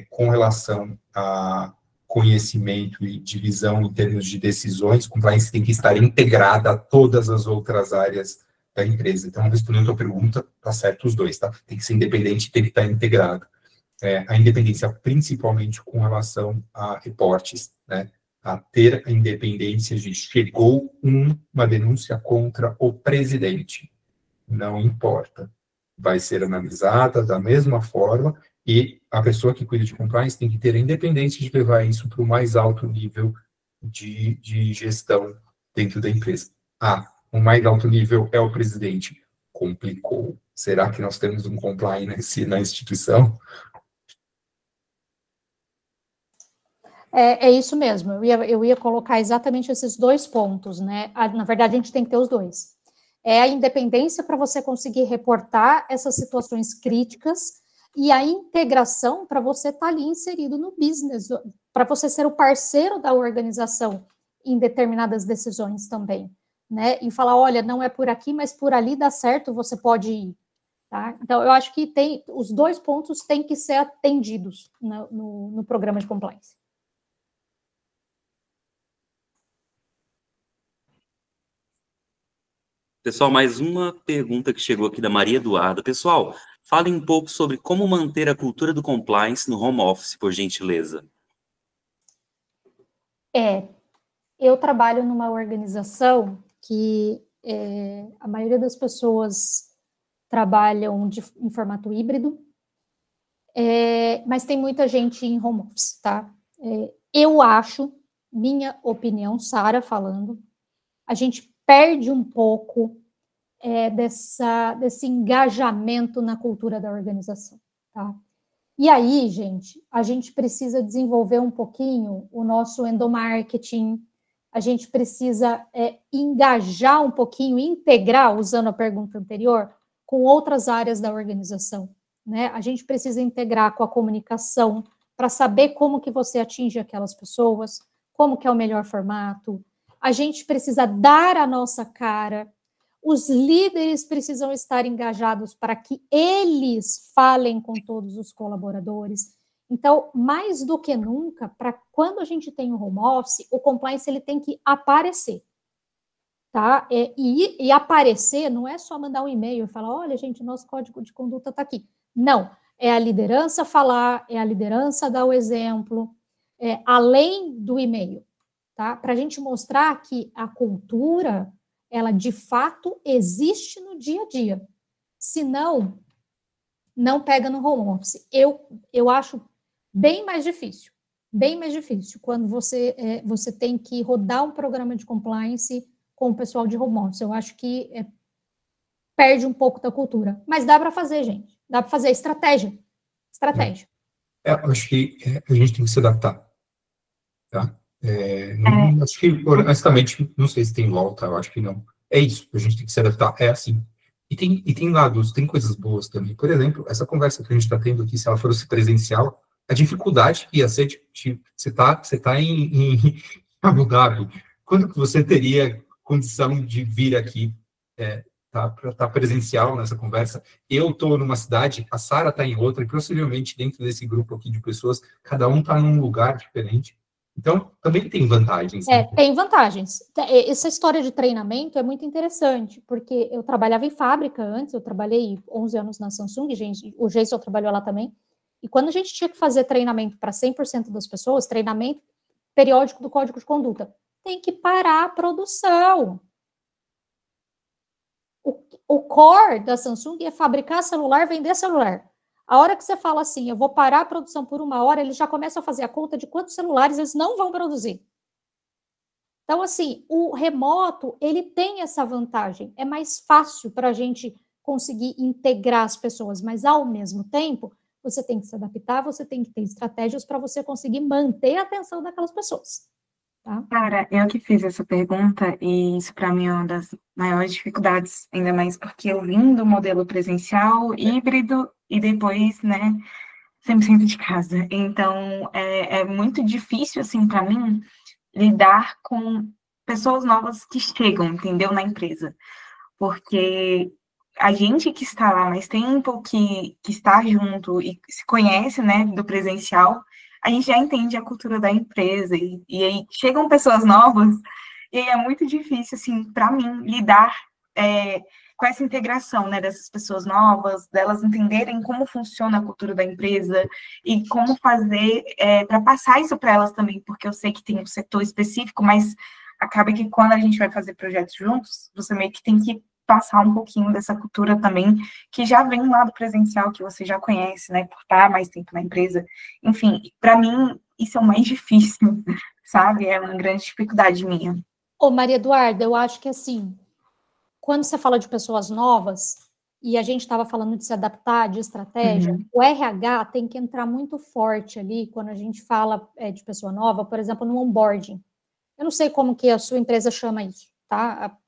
com relação a conhecimento e divisão em termos de decisões, compliance tem que estar integrada a todas as outras áreas da empresa. Então, respondendo a tua pergunta, tá certo os dois, tá? Tem que ser independente e tem que estar integrado. A independência principalmente com relação a reportes, né? A ter a independência de chegou uma denúncia contra o presidente. Não importa. Vai ser analisada da mesma forma e a pessoa que cuida de compliance tem que ter a independência de levar isso para o mais alto nível de gestão dentro da empresa. O mais alto nível é o presidente. Complicou. Será que nós temos um compliance na instituição? É isso mesmo, eu ia colocar exatamente esses dois pontos, né? Na verdade, a gente tem que ter os dois. É a independência para você conseguir reportar essas situações críticas e a integração para você estar ali inserido no business, para você ser o parceiro da organização em determinadas decisões também, né? E falar, olha, não é por aqui, mas por ali dá certo, você pode ir. Tá? Então, eu acho que os dois pontos têm que ser atendidos no programa de compliance. Pessoal, mais uma pergunta que chegou aqui da Maria Eduarda. Pessoal, falem um pouco sobre como manter a cultura do compliance no home office, por gentileza. Eu trabalho numa organização que a maioria das pessoas trabalham em formato híbrido, mas tem muita gente em home office, tá? Eu acho, minha opinião, Sara falando, a gente perde um pouco desse engajamento na cultura da organização, tá? E aí, gente, a gente precisa desenvolver um pouquinho o nosso endomarketing, a gente precisa engajar um pouquinho, integrar, usando a pergunta anterior, com outras áreas da organização, né? A gente precisa integrar com a comunicação para saber como que você atinge aquelas pessoas, como que é o melhor formato. A gente precisa dar a nossa cara, os líderes precisam estar engajados para que eles falem com todos os colaboradores. Então, mais do que nunca, para quando a gente tem o home office, o compliance ele tem que aparecer, tá? E aparecer não é só mandar um e-mail e falar, olha, gente, nosso código de conduta está aqui. Não, é a liderança falar, é a liderança dar o exemplo, além do e-mail. Tá? Para a gente mostrar que a cultura, ela de fato existe no dia a dia. Senão, não pega no home office. Eu acho bem mais difícil quando você tem que rodar um programa de compliance com o pessoal de home office. Eu acho que perde um pouco da cultura. Mas dá para fazer, gente. Dá para fazer estratégia. Eu acho que a gente tem que se adaptar. Tá? Acho que, honestamente, não sei se tem volta, eu acho que não. É isso, a gente tem que se adaptar, é assim. E tem lados, tem coisas boas também. Por exemplo, essa conversa que a gente está tendo aqui, se ela fosse presencial, a dificuldade que ia ser, você tá em Abu Dhabi, quando que você teria condição de vir aqui para estar presencial nessa conversa? Eu estou numa cidade, a Sara está em outra, e possivelmente dentro desse grupo aqui de pessoas, cada um está num lugar diferente. Então, também tem vantagens. Né? Tem vantagens. Essa história de treinamento é muito interessante, porque eu trabalhava em fábrica antes, eu trabalhei 11 anos na Samsung, gente, o Jason trabalhou lá também, e quando a gente tinha que fazer treinamento para 100% das pessoas, treinamento periódico do código de conduta, tem que parar a produção. O core da Samsung é fabricar celular, vender celular. A hora que você fala assim, eu vou parar a produção por 1 hora, eles já começam a fazer a conta de quantos celulares eles não vão produzir. Então, assim, o remoto, ele tem essa vantagem. É mais fácil para a gente conseguir integrar as pessoas, mas, ao mesmo tempo, você tem que se adaptar, você tem que ter estratégias para você conseguir manter a atenção daquelas pessoas. Tá? Cara, eu que fiz essa pergunta e isso para mim é uma das maiores dificuldades, ainda mais porque eu vim do modelo presencial, híbrido e depois, né, 100% de casa. Então, é muito difícil, assim, para mim, lidar com pessoas novas que chegam, entendeu, na empresa. Porque a gente que está lá mais tempo, que está junto e se conhece, né, do presencial, a gente já entende a cultura da empresa, e aí chegam pessoas novas, e aí é muito difícil, assim, para mim, lidar com essa integração, né, dessas pessoas novas, delas entenderem como funciona a cultura da empresa, e como fazer para passar isso para elas também, porque eu sei que tem um setor específico, mas acaba que quando a gente vai fazer projetos juntos, você meio que tem que passar um pouquinho dessa cultura também, que já vem lá do presencial, que você já conhece, né, por estar mais tempo na empresa. Enfim, para mim, isso é o mais difícil, sabe? É uma grande dificuldade minha. Ô, Maria Eduarda, eu acho que, assim, quando você fala de pessoas novas, e a gente estava falando de se adaptar, de estratégia, o RH tem que entrar muito forte ali, quando a gente fala de pessoa nova, por exemplo, no onboarding. Eu não sei como que a sua empresa chama isso, tá?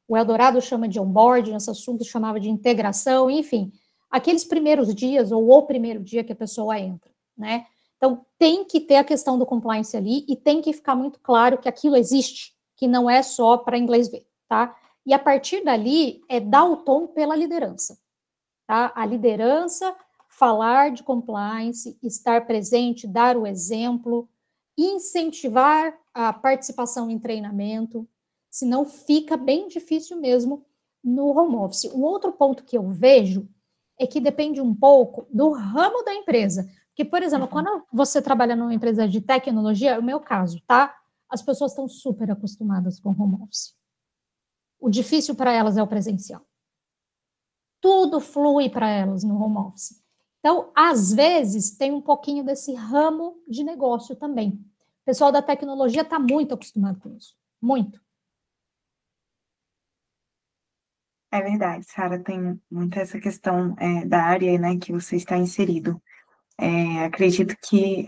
O Eldorado chama de onboarding, esse assunto chamava de integração, enfim, aqueles primeiros dias, ou o primeiro dia que a pessoa entra, né? Então, tem que ter a questão do compliance ali, e tem que ficar muito claro que aquilo existe, que não é só para inglês ver, tá? E a partir dali, dar o tom pela liderança, tá? A liderança, falar de compliance, estar presente, dar o exemplo, incentivar a participação em treinamento, senão fica bem difícil mesmo no home office. Um outro ponto que eu vejo é que depende um pouco do ramo da empresa. Porque, por exemplo, quando você trabalha numa empresa de tecnologia, é o meu caso, tá? As pessoas estão super acostumadas com home office. O difícil para elas é o presencial. Tudo flui para elas no home office. Então, às vezes, tem um pouquinho desse ramo de negócio também. O pessoal da tecnologia está muito acostumado com isso. Muito. É verdade, Sara, tem muita essa questão da área, né, que você está inserido. Acredito que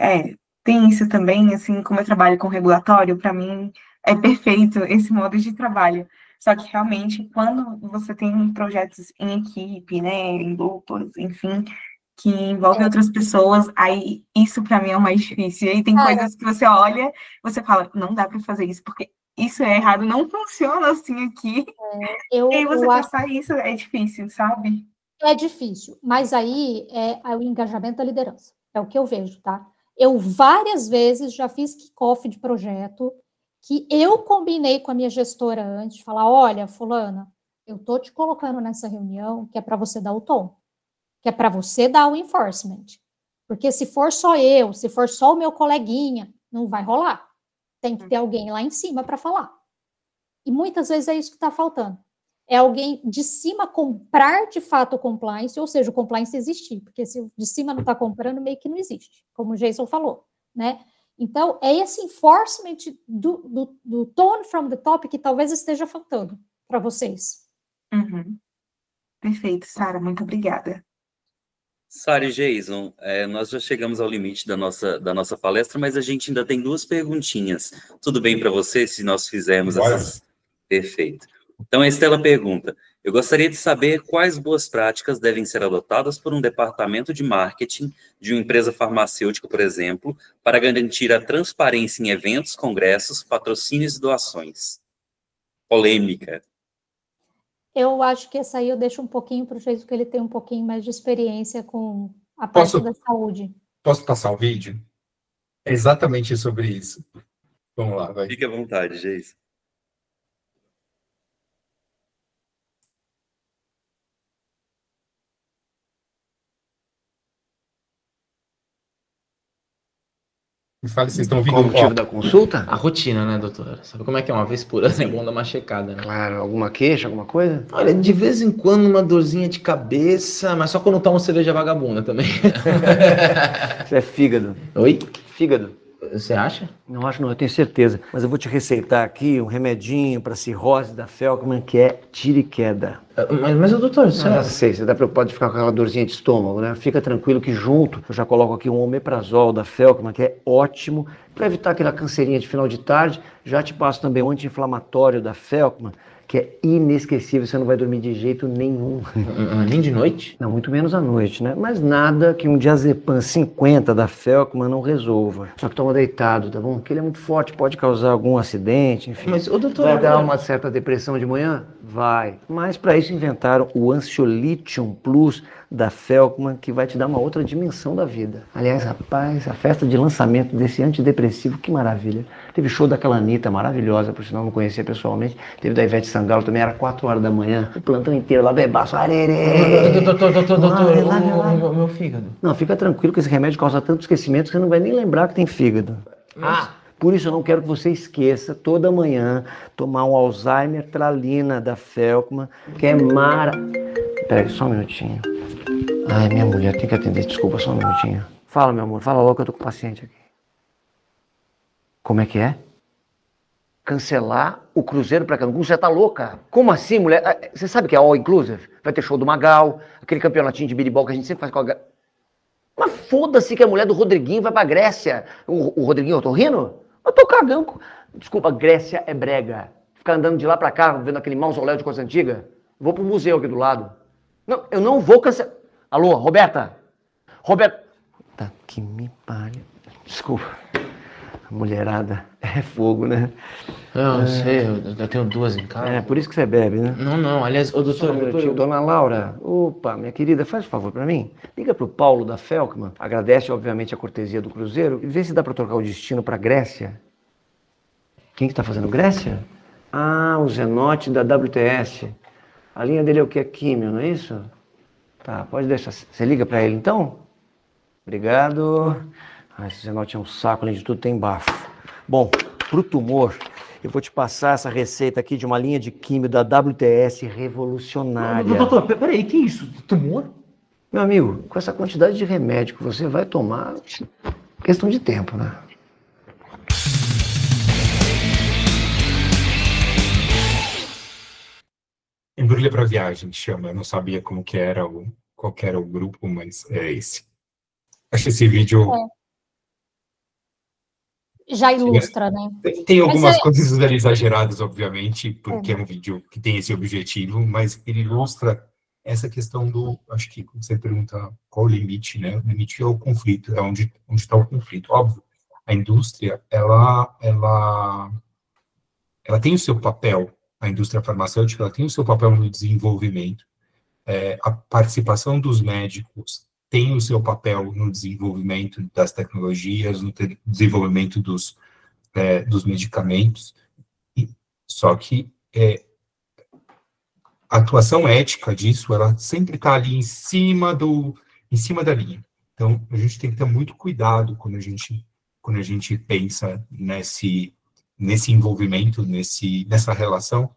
tem isso também, assim, como eu trabalho com regulatório, para mim é perfeito esse modo de trabalho. Só que realmente, quando você tem projetos em equipe, né, em grupos, enfim, que envolve outras pessoas, aí isso para mim é o mais difícil. E aí tem coisas que você olha, você fala, não dá para fazer isso, porque isso é errado, não funciona assim aqui. E aí você passar isso é difícil, sabe? É difícil, mas aí é o engajamento da liderança. É o que eu vejo, tá? Eu várias vezes já fiz kickoff de projeto que eu combinei com a minha gestora antes, de falar, olha, fulana, eu tô te colocando nessa reunião que é para você dar o tom, que é para você dar o enforcement. Porque se for só eu, se for só o meu coleguinha, não vai rolar. Tem que ter alguém lá em cima para falar. E muitas vezes é isso que está faltando. É alguém de cima comprar de fato o compliance, ou seja, o compliance existir, porque se de cima não está comprando, meio que não existe, como o Jason falou, né? Então, é esse enforcement do tone from the top que talvez esteja faltando para vocês. Perfeito, Sara, muito obrigada. Sara e Jason, nós já chegamos ao limite da nossa palestra, mas a gente ainda tem 2 perguntinhas. Tudo bem para você se nós fizermos essas? Perfeito. Então, a Estela pergunta, eu gostaria de saber quais boas práticas devem ser adotadas por um departamento de marketing de uma empresa farmacêutica, por exemplo, para garantir a transparência em eventos, congressos, patrocínios e doações. Polêmica. Eu acho que essa aí eu deixo um pouquinho para o Jason, que ele tem um pouquinho mais de experiência com a parte da saúde. Posso passar o vídeo? É exatamente sobre isso. Vamos lá, vai. Fique à vontade, Geis. Me fale, vocês estão ouvindo Qual o motivo ó, da consulta? A rotina, né, doutora? Sabe como é que é? Uma vez por ano é bom dar uma checada, né? Claro, alguma queixa, alguma coisa? Olha, de vez em quando uma dorzinha de cabeça, mas só quando toma cerveja vagabunda também. Isso é fígado. Oi? Fígado. Você acha? Não acho não, eu tenho certeza. Mas eu vou te receitar aqui um remedinho para cirrose da Felkman, que é tira e queda. Mas doutor, Eu já sei, você tá preocupado de ficar com aquela dorzinha de estômago, né? Fica tranquilo que junto eu já coloco aqui um omeprazol da Felkman, que é ótimo, para evitar aquela canseirinha de final de tarde. Já te passo também um anti-inflamatório da Felkman, que é inesquecível, você não vai dormir de jeito nenhum. Nem de noite? Não, muito menos à noite, né? Mas nada que um diazepam 50 da Felkman não resolva. Só que toma deitado, tá bom? Porque ele é muito forte, pode causar algum acidente, enfim. Mas, doutor... Vai dar uma certa depressão de manhã? Vai. Mas para isso inventaram o Ansiolitium Plus da Felkman, que vai te dar uma outra dimensão da vida. Aliás, rapaz, a festa de lançamento desse antidepressivo, que maravilha. Teve show daquela Anitta, maravilhosa, por sinal não conhecia pessoalmente. Teve da Ivete Sangalo também, era 4 horas da manhã. O plantão inteiro lá, bebaço, arerê. Doutor, meu fígado. Não, fica tranquilo que esse remédio causa tanto esquecimento que você não vai nem lembrar que tem fígado. Por isso eu não quero que você esqueça toda manhã tomar um Alzheimer Tralina da Felkman, que é Peraí, só um minutinho. Ai, minha mulher tem que atender, desculpa, só um minutinho. Fala, meu amor, fala logo que eu tô com o paciente aqui. Como é que é? Cancelar o cruzeiro para Cancún? Você tá louca? Como assim, mulher? Você sabe que é all inclusive? Vai ter show do Magal, aquele campeonatinho de biribol que a gente sempre faz com a... Mas foda-se que a mulher do Rodriguinho vai pra Grécia. O Rodriguinho, eu tô rindo? Eu tô cagando. Desculpa, Grécia é brega. Ficar andando de lá pra cá, vendo aquele mausoléu de coisa antiga. Vou pro museu aqui do lado. Não, eu não vou cancelar. Alô, Roberta? Roberta. Tá que me pariu. Desculpa. A mulherada é fogo, né? Eu sei, eu tenho 2 em casa. É, por isso que você bebe, né? Não, aliás, ô doutor... Dona Laura, opa, minha querida, faz um favor pra mim. Liga pro Paulo da Felkman, agradece obviamente a cortesia do cruzeiro e vê se dá pra trocar o destino pra Grécia. Quem que tá fazendo Grécia? Ah, o Zenote da WTS. A linha dele é o que? É químio, não é isso? Tá, pode deixar. Você liga pra ele então? Obrigado. Ah, esse Zenote é um saco, além de tudo tem bafo. Bom, pro tumor, eu vou te passar essa receita aqui de uma linha de químio da WTS revolucionária. Doutor, peraí, que isso? Tumor? Meu amigo, com essa quantidade de remédio que você vai tomar, questão de tempo, né? Embrulha para Viagem, chama. Eu não sabia como que era qual que era o grupo, mas é esse. Acho que esse vídeo... Já ilustra, né? Tem algumas coisas ali exageradas, obviamente, porque é um vídeo que tem esse objetivo, mas ele ilustra essa questão do... Acho que quando você pergunta qual o limite, né? O limite é o conflito, é onde está o conflito. Óbvio, a indústria, ela tem o seu papel, a indústria farmacêutica, ela tem o seu papel no desenvolvimento. A participação dos médicos tem o seu papel no desenvolvimento das tecnologias, no desenvolvimento dos medicamentos, só que a atuação ética disso, ela sempre está ali em cima da linha. Então, a gente tem que ter muito cuidado quando a gente pensa nesse envolvimento, nessa relação,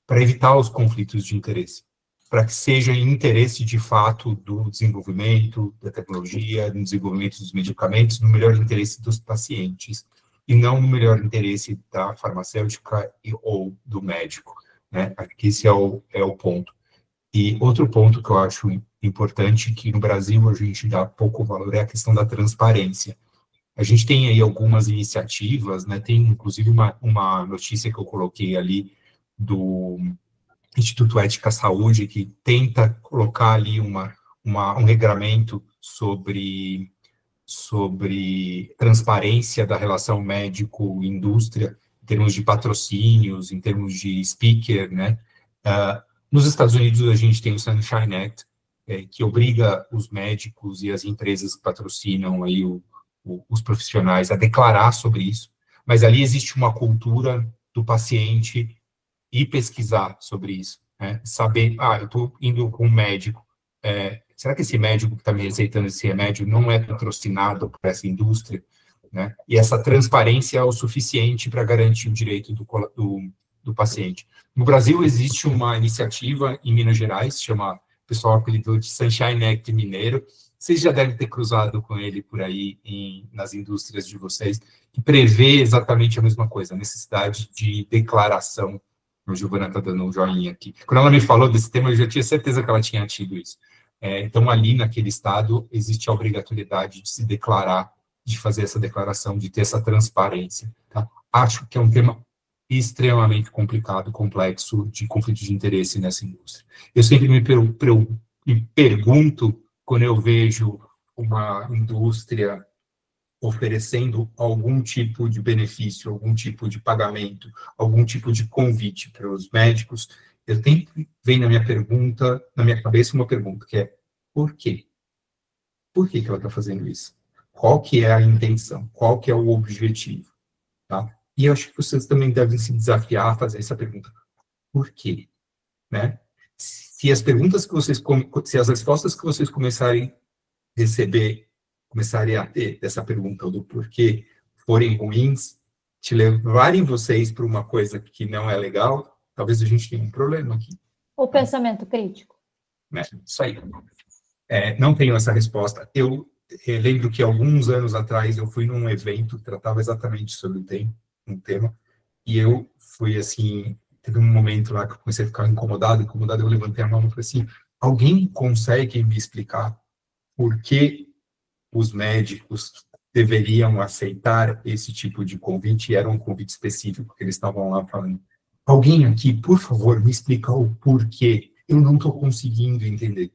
para evitar os conflitos de interesse, para que seja em interesse, de fato, do desenvolvimento da tecnologia, do desenvolvimento dos medicamentos, no melhor interesse dos pacientes, e não no melhor interesse da farmacêutica ou do médico, né? Aqui esse é o ponto. E outro ponto que eu acho importante, que no Brasil a gente dá pouco valor, é a questão da transparência. A gente tem aí algumas iniciativas, né? Tem inclusive uma notícia que eu coloquei ali do Instituto Ética à Saúde, que tenta colocar ali um regramento sobre transparência da relação médico-indústria, em termos de patrocínios, em termos de speaker, né? Nos Estados Unidos, a gente tem o Sunshine Act, que obriga os médicos e as empresas que patrocinam aí os profissionais a declarar sobre isso, mas ali existe uma cultura do paciente ir pesquisar sobre isso, né? Saber, eu estou indo com um médico, será que esse médico que está me receitando esse remédio não é patrocinado por essa indústria, né? E essa transparência é o suficiente para garantir o direito do paciente. No Brasil, existe uma iniciativa em Minas Gerais, chama, o pessoal apelidou de Sunshine Act Mineiro, vocês já devem ter cruzado com ele por aí nas indústrias de vocês, que prevê exatamente a mesma coisa, a necessidade de declaração. A Giovana está dando um joinha aqui. Quando ela me falou desse tema, eu já tinha certeza que ela tinha tido isso. Então, ali naquele estado, existe a obrigatoriedade de se declarar, de fazer essa declaração, de ter essa transparência. Tá? Acho que é um tema extremamente complicado, complexo, de conflito de interesse nessa indústria. Eu sempre me pergunto, quando eu vejo uma indústria oferecendo algum tipo de benefício, algum tipo de pagamento, algum tipo de convite para os médicos, eu sempre vem na minha cabeça uma pergunta, que é, por quê? Por que ela está fazendo isso? Qual que é a intenção? Qual que é o objetivo? Tá? E eu acho que vocês também devem se desafiar a fazer essa pergunta. Por quê? Né? Se as respostas que vocês começarem a receber, começarem a ter dessa pergunta do porquê forem ruins, te levarem vocês para uma coisa que não é legal, talvez a gente tenha um problema aqui. O pensamento crítico. Isso aí. Não tenho essa resposta. Eu lembro que alguns anos atrás eu fui num evento que tratava exatamente sobre um tema, e eu fui assim, teve um momento lá que eu comecei a ficar incomodado, eu levantei a mão e falei assim, alguém consegue me explicar por que os médicos deveriam aceitar esse tipo de convite? Era um convite específico que eles estavam lá falando. Alguém aqui, por favor, me explica o porquê. Eu não estou conseguindo entender.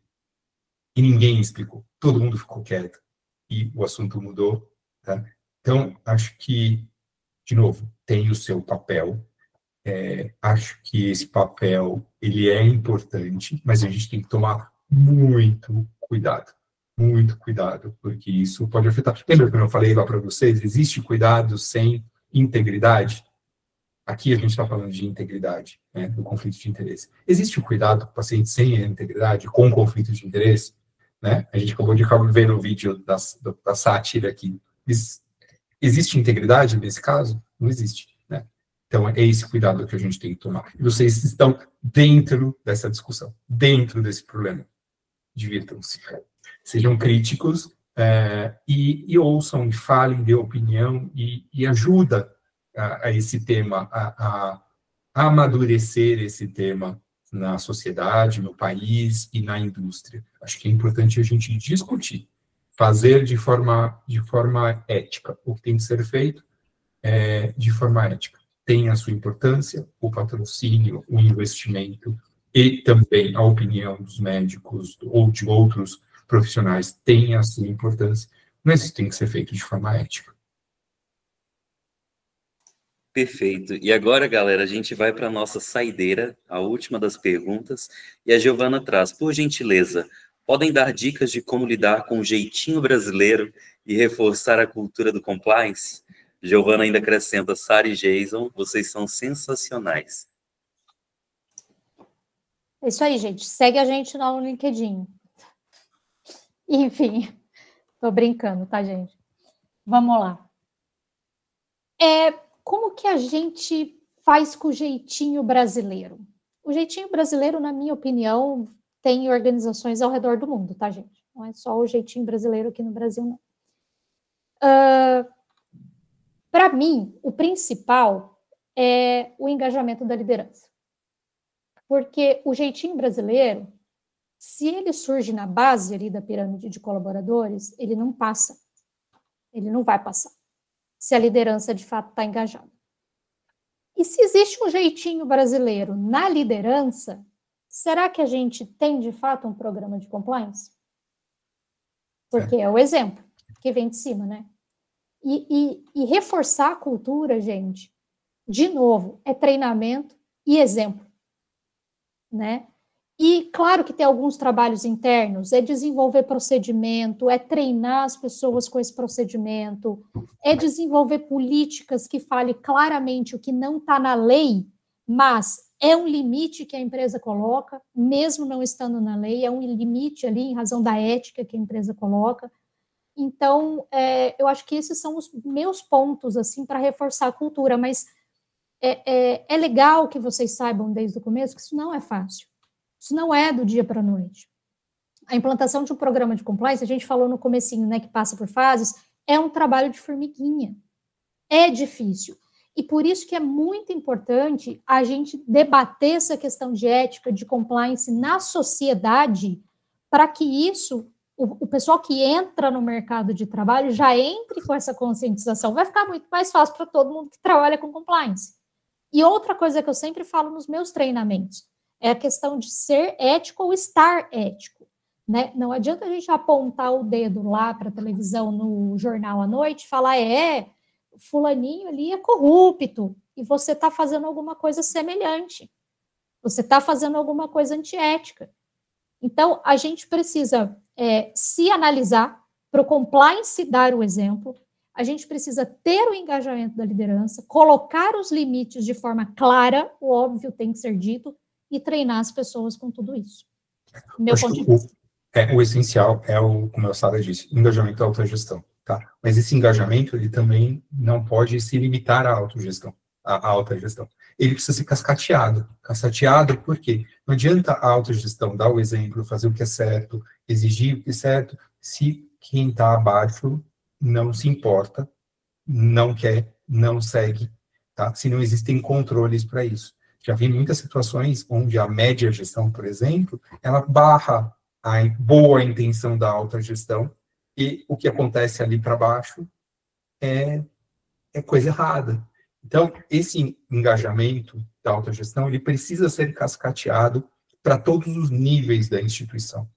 E ninguém explicou. Todo mundo ficou quieto. E o assunto mudou. Tá? Então, acho que, de novo, tem o seu papel. Acho que esse papel ele é importante, mas a gente tem que tomar muito cuidado, porque isso pode afetar. Lembra que eu falei lá para vocês? Existe cuidado sem integridade? Aqui a gente está falando de integridade, né, do conflito de interesse. Existe o cuidado com o paciente sem a integridade, com conflito de interesse? Né? A gente acabou de ver no vídeo da sátira aqui. Existe integridade nesse caso? Não existe. Né? Então, é esse cuidado que a gente tem que tomar. E vocês estão dentro dessa discussão, dentro desse problema. Divirtam-se. Sejam críticos e ouçam, e falem, dê opinião e ajuda a esse tema, a amadurecer esse tema na sociedade, no país e na indústria. Acho que é importante a gente discutir, fazer de forma ética. O que tem que ser feito de forma ética. Tem a sua importância, o patrocínio, o investimento e também a opinião dos médicos ou de outros profissionais tem a sua importância, mas isso tem que ser feito de forma ética. Perfeito. E agora, galera, a gente vai para a nossa saideira, a última das perguntas, e a Giovana traz, por gentileza, podem dar dicas de como lidar com o jeitinho brasileiro e reforçar a cultura do compliance? Giovana ainda acrescenta, Sara e Jason, vocês são sensacionais. É isso aí, gente. Segue a gente no LinkedIn. Enfim, tô brincando, tá, gente? Vamos lá. Como que a gente faz com o jeitinho brasileiro? O jeitinho brasileiro, na minha opinião, tem organizações ao redor do mundo, tá, gente? Não é só o jeitinho brasileiro aqui no Brasil, não. Para mim, o principal é o engajamento da liderança. Porque o jeitinho brasileiro, se ele surge na base ali da pirâmide de colaboradores, ele não passa. Ele não vai passar. Se a liderança, de fato, está engajada. E se existe um jeitinho brasileiro na liderança, será que a gente tem, de fato, um programa de compliance? Porque é o exemplo que vem de cima, né? E reforçar a cultura, gente, de novo, é treinamento e exemplo, né? E, claro que tem alguns trabalhos internos, é desenvolver procedimento, é treinar as pessoas com esse procedimento, é desenvolver políticas que fale claramente o que não está na lei, mas é um limite que a empresa coloca, mesmo não estando na lei, é um limite ali em razão da ética que a empresa coloca. Então, eu acho que esses são os meus pontos, assim, para reforçar a cultura, mas é legal que vocês saibam desde o começo que isso não é fácil. Isso não é do dia para a noite. A implantação de um programa de compliance, a gente falou no comecinho, né, que passa por fases, é um trabalho de formiguinha. É difícil. E por isso que é muito importante a gente debater essa questão de ética, de compliance na sociedade, para que isso, o pessoal que entra no mercado de trabalho já entre com essa conscientização. Vai ficar muito mais fácil para todo mundo que trabalha com compliance. E outra coisa que eu sempre falo nos meus treinamentos, é a questão de ser ético ou estar ético, né? Não adianta a gente apontar o dedo lá para a televisão, no jornal à noite, e falar, fulaninho ali é corrupto, e você está fazendo alguma coisa semelhante. Você está fazendo alguma coisa antiética. Então, a gente precisa se analisar, para o compliance dar o exemplo, a gente precisa ter o engajamento da liderança, colocar os limites de forma clara, o óbvio tem que ser dito, e treinar as pessoas com tudo isso. Meu ponto de vista. O essencial como a Sara disse, engajamento e autogestão, tá? Mas esse engajamento, ele também não pode se limitar à autogestão, à alta gestão. Ele precisa ser cascateado. Cascateado por quê? Não adianta a autogestão dar o exemplo, fazer o que é certo, exigir o que é certo, se quem está abaixo não se importa, não quer, não segue, tá? Se não existem controles para isso. Já vi muitas situações onde a média gestão, por exemplo, ela barra a boa intenção da alta gestão e o que acontece ali para baixo é coisa errada. Então, esse engajamento da alta gestão, ele precisa ser cascateado para todos os níveis da instituição.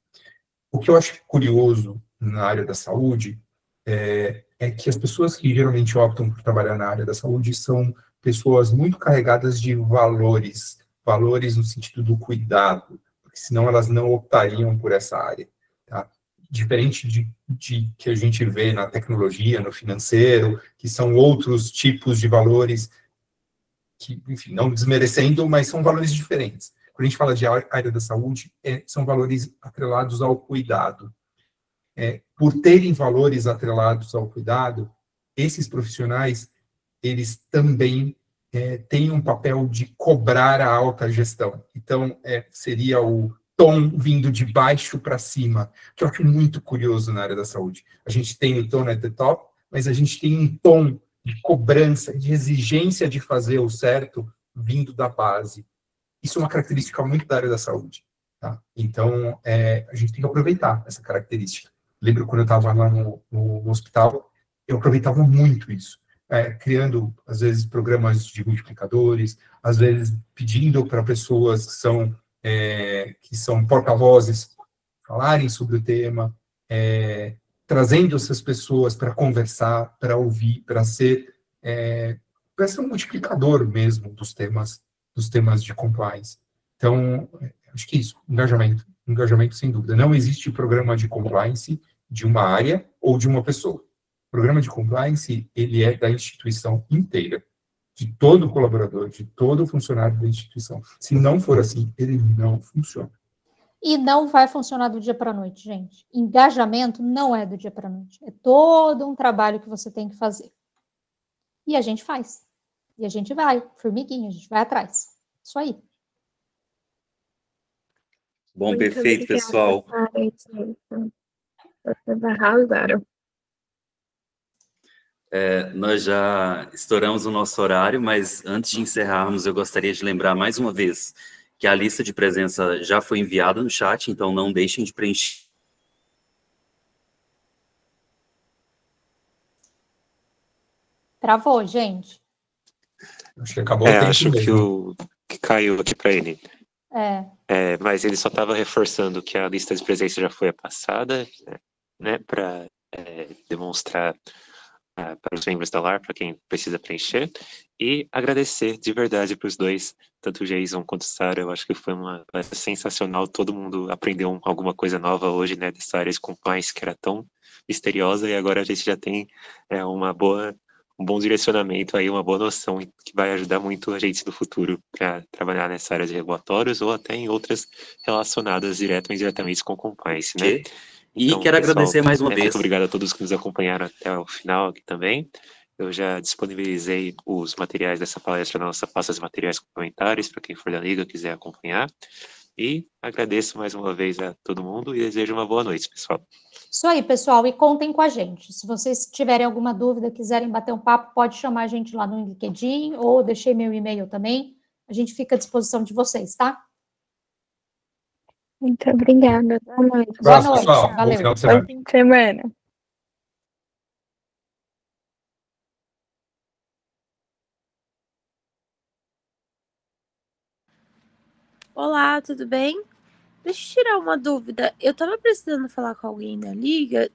O que eu acho curioso na área da saúde é que as pessoas que geralmente optam por trabalhar na área da saúde são pessoas muito carregadas de valores no sentido do cuidado, porque senão elas não optariam por essa área, tá? Diferente de que a gente vê na tecnologia, no financeiro, que são outros tipos de valores que, enfim, não desmerecendo, mas são valores diferentes. Quando a gente fala de área da saúde, são valores atrelados ao cuidado. Por terem valores atrelados ao cuidado, esses profissionais, eles também têm um papel de cobrar a alta gestão. Então, seria o tom vindo de baixo para cima, que eu acho muito curioso na área da saúde. A gente tem o tom at the top, mas a gente tem um tom de cobrança, de exigência de fazer o certo vindo da base. Isso é uma característica muito da área da saúde, tá? Então, a gente tem que aproveitar essa característica. Lembro quando eu estava lá no hospital, eu aproveitava muito isso, criando, às vezes, programas de multiplicadores, às vezes pedindo para pessoas que são porta-vozes falarem sobre o tema, trazendo essas pessoas para conversar, para ouvir, para ser um multiplicador mesmo dos temas de compliance. Então, acho que isso, engajamento sem dúvida. Não existe programa de compliance de uma área ou de uma pessoa. O programa de compliance, ele é da instituição inteira, de todo colaborador, de todo funcionário da instituição. Se não for assim, ele não funciona. E não vai funcionar do dia para a noite, gente. Engajamento não é do dia para a noite. É todo um trabalho que você tem que fazer. E a gente faz. E a gente vai, formiguinha, a gente vai atrás. Isso aí. Bom, perfeito, pessoal. Vocês arrasaram. Nós já estouramos o nosso horário, mas antes de encerrarmos, eu gostaria de lembrar mais uma vez que a lista de presença já foi enviada no chat, então não deixem de preencher. Travou, gente. Acho que acabou o tempo acho mesmo. que caiu aqui para ele. Mas ele só estava reforçando que a lista de presença já foi passada, né, para demonstrar para os membros da LAR, para quem precisa preencher, e agradecer de verdade para os dois, tanto o Jason quanto o Sarah. Eu acho que foi uma palestra sensacional, todo mundo aprendeu alguma coisa nova hoje, né, dessa área de compliance que era tão misteriosa, e agora a gente já tem um bom direcionamento aí, uma boa noção que vai ajudar muito a gente no futuro para trabalhar nessa área de regulatórios ou até em outras relacionadas direto ou indiretamente com compliance, né? E Então, quero pessoal, agradecer mais uma vez. Muito obrigado a todos que nos acompanharam até o final aqui também. Eu já disponibilizei os materiais dessa palestra na nossa pasta de materiais complementares, para quem for da Liga quiser acompanhar. E agradeço mais uma vez a todo mundo e desejo uma boa noite, pessoal. Isso aí, pessoal, e contem com a gente. Se vocês tiverem alguma dúvida, quiserem bater um papo, pode chamar a gente lá no LinkedIn, ou deixei meu e-mail também. A gente fica à disposição de vocês, tá? Muito obrigada. Boa noite. Boa noite, pessoal. Bom valeu. final de semana. Bom fim de semana. Olá, tudo bem? Deixa eu tirar uma dúvida. Eu estava precisando falar com alguém da Liga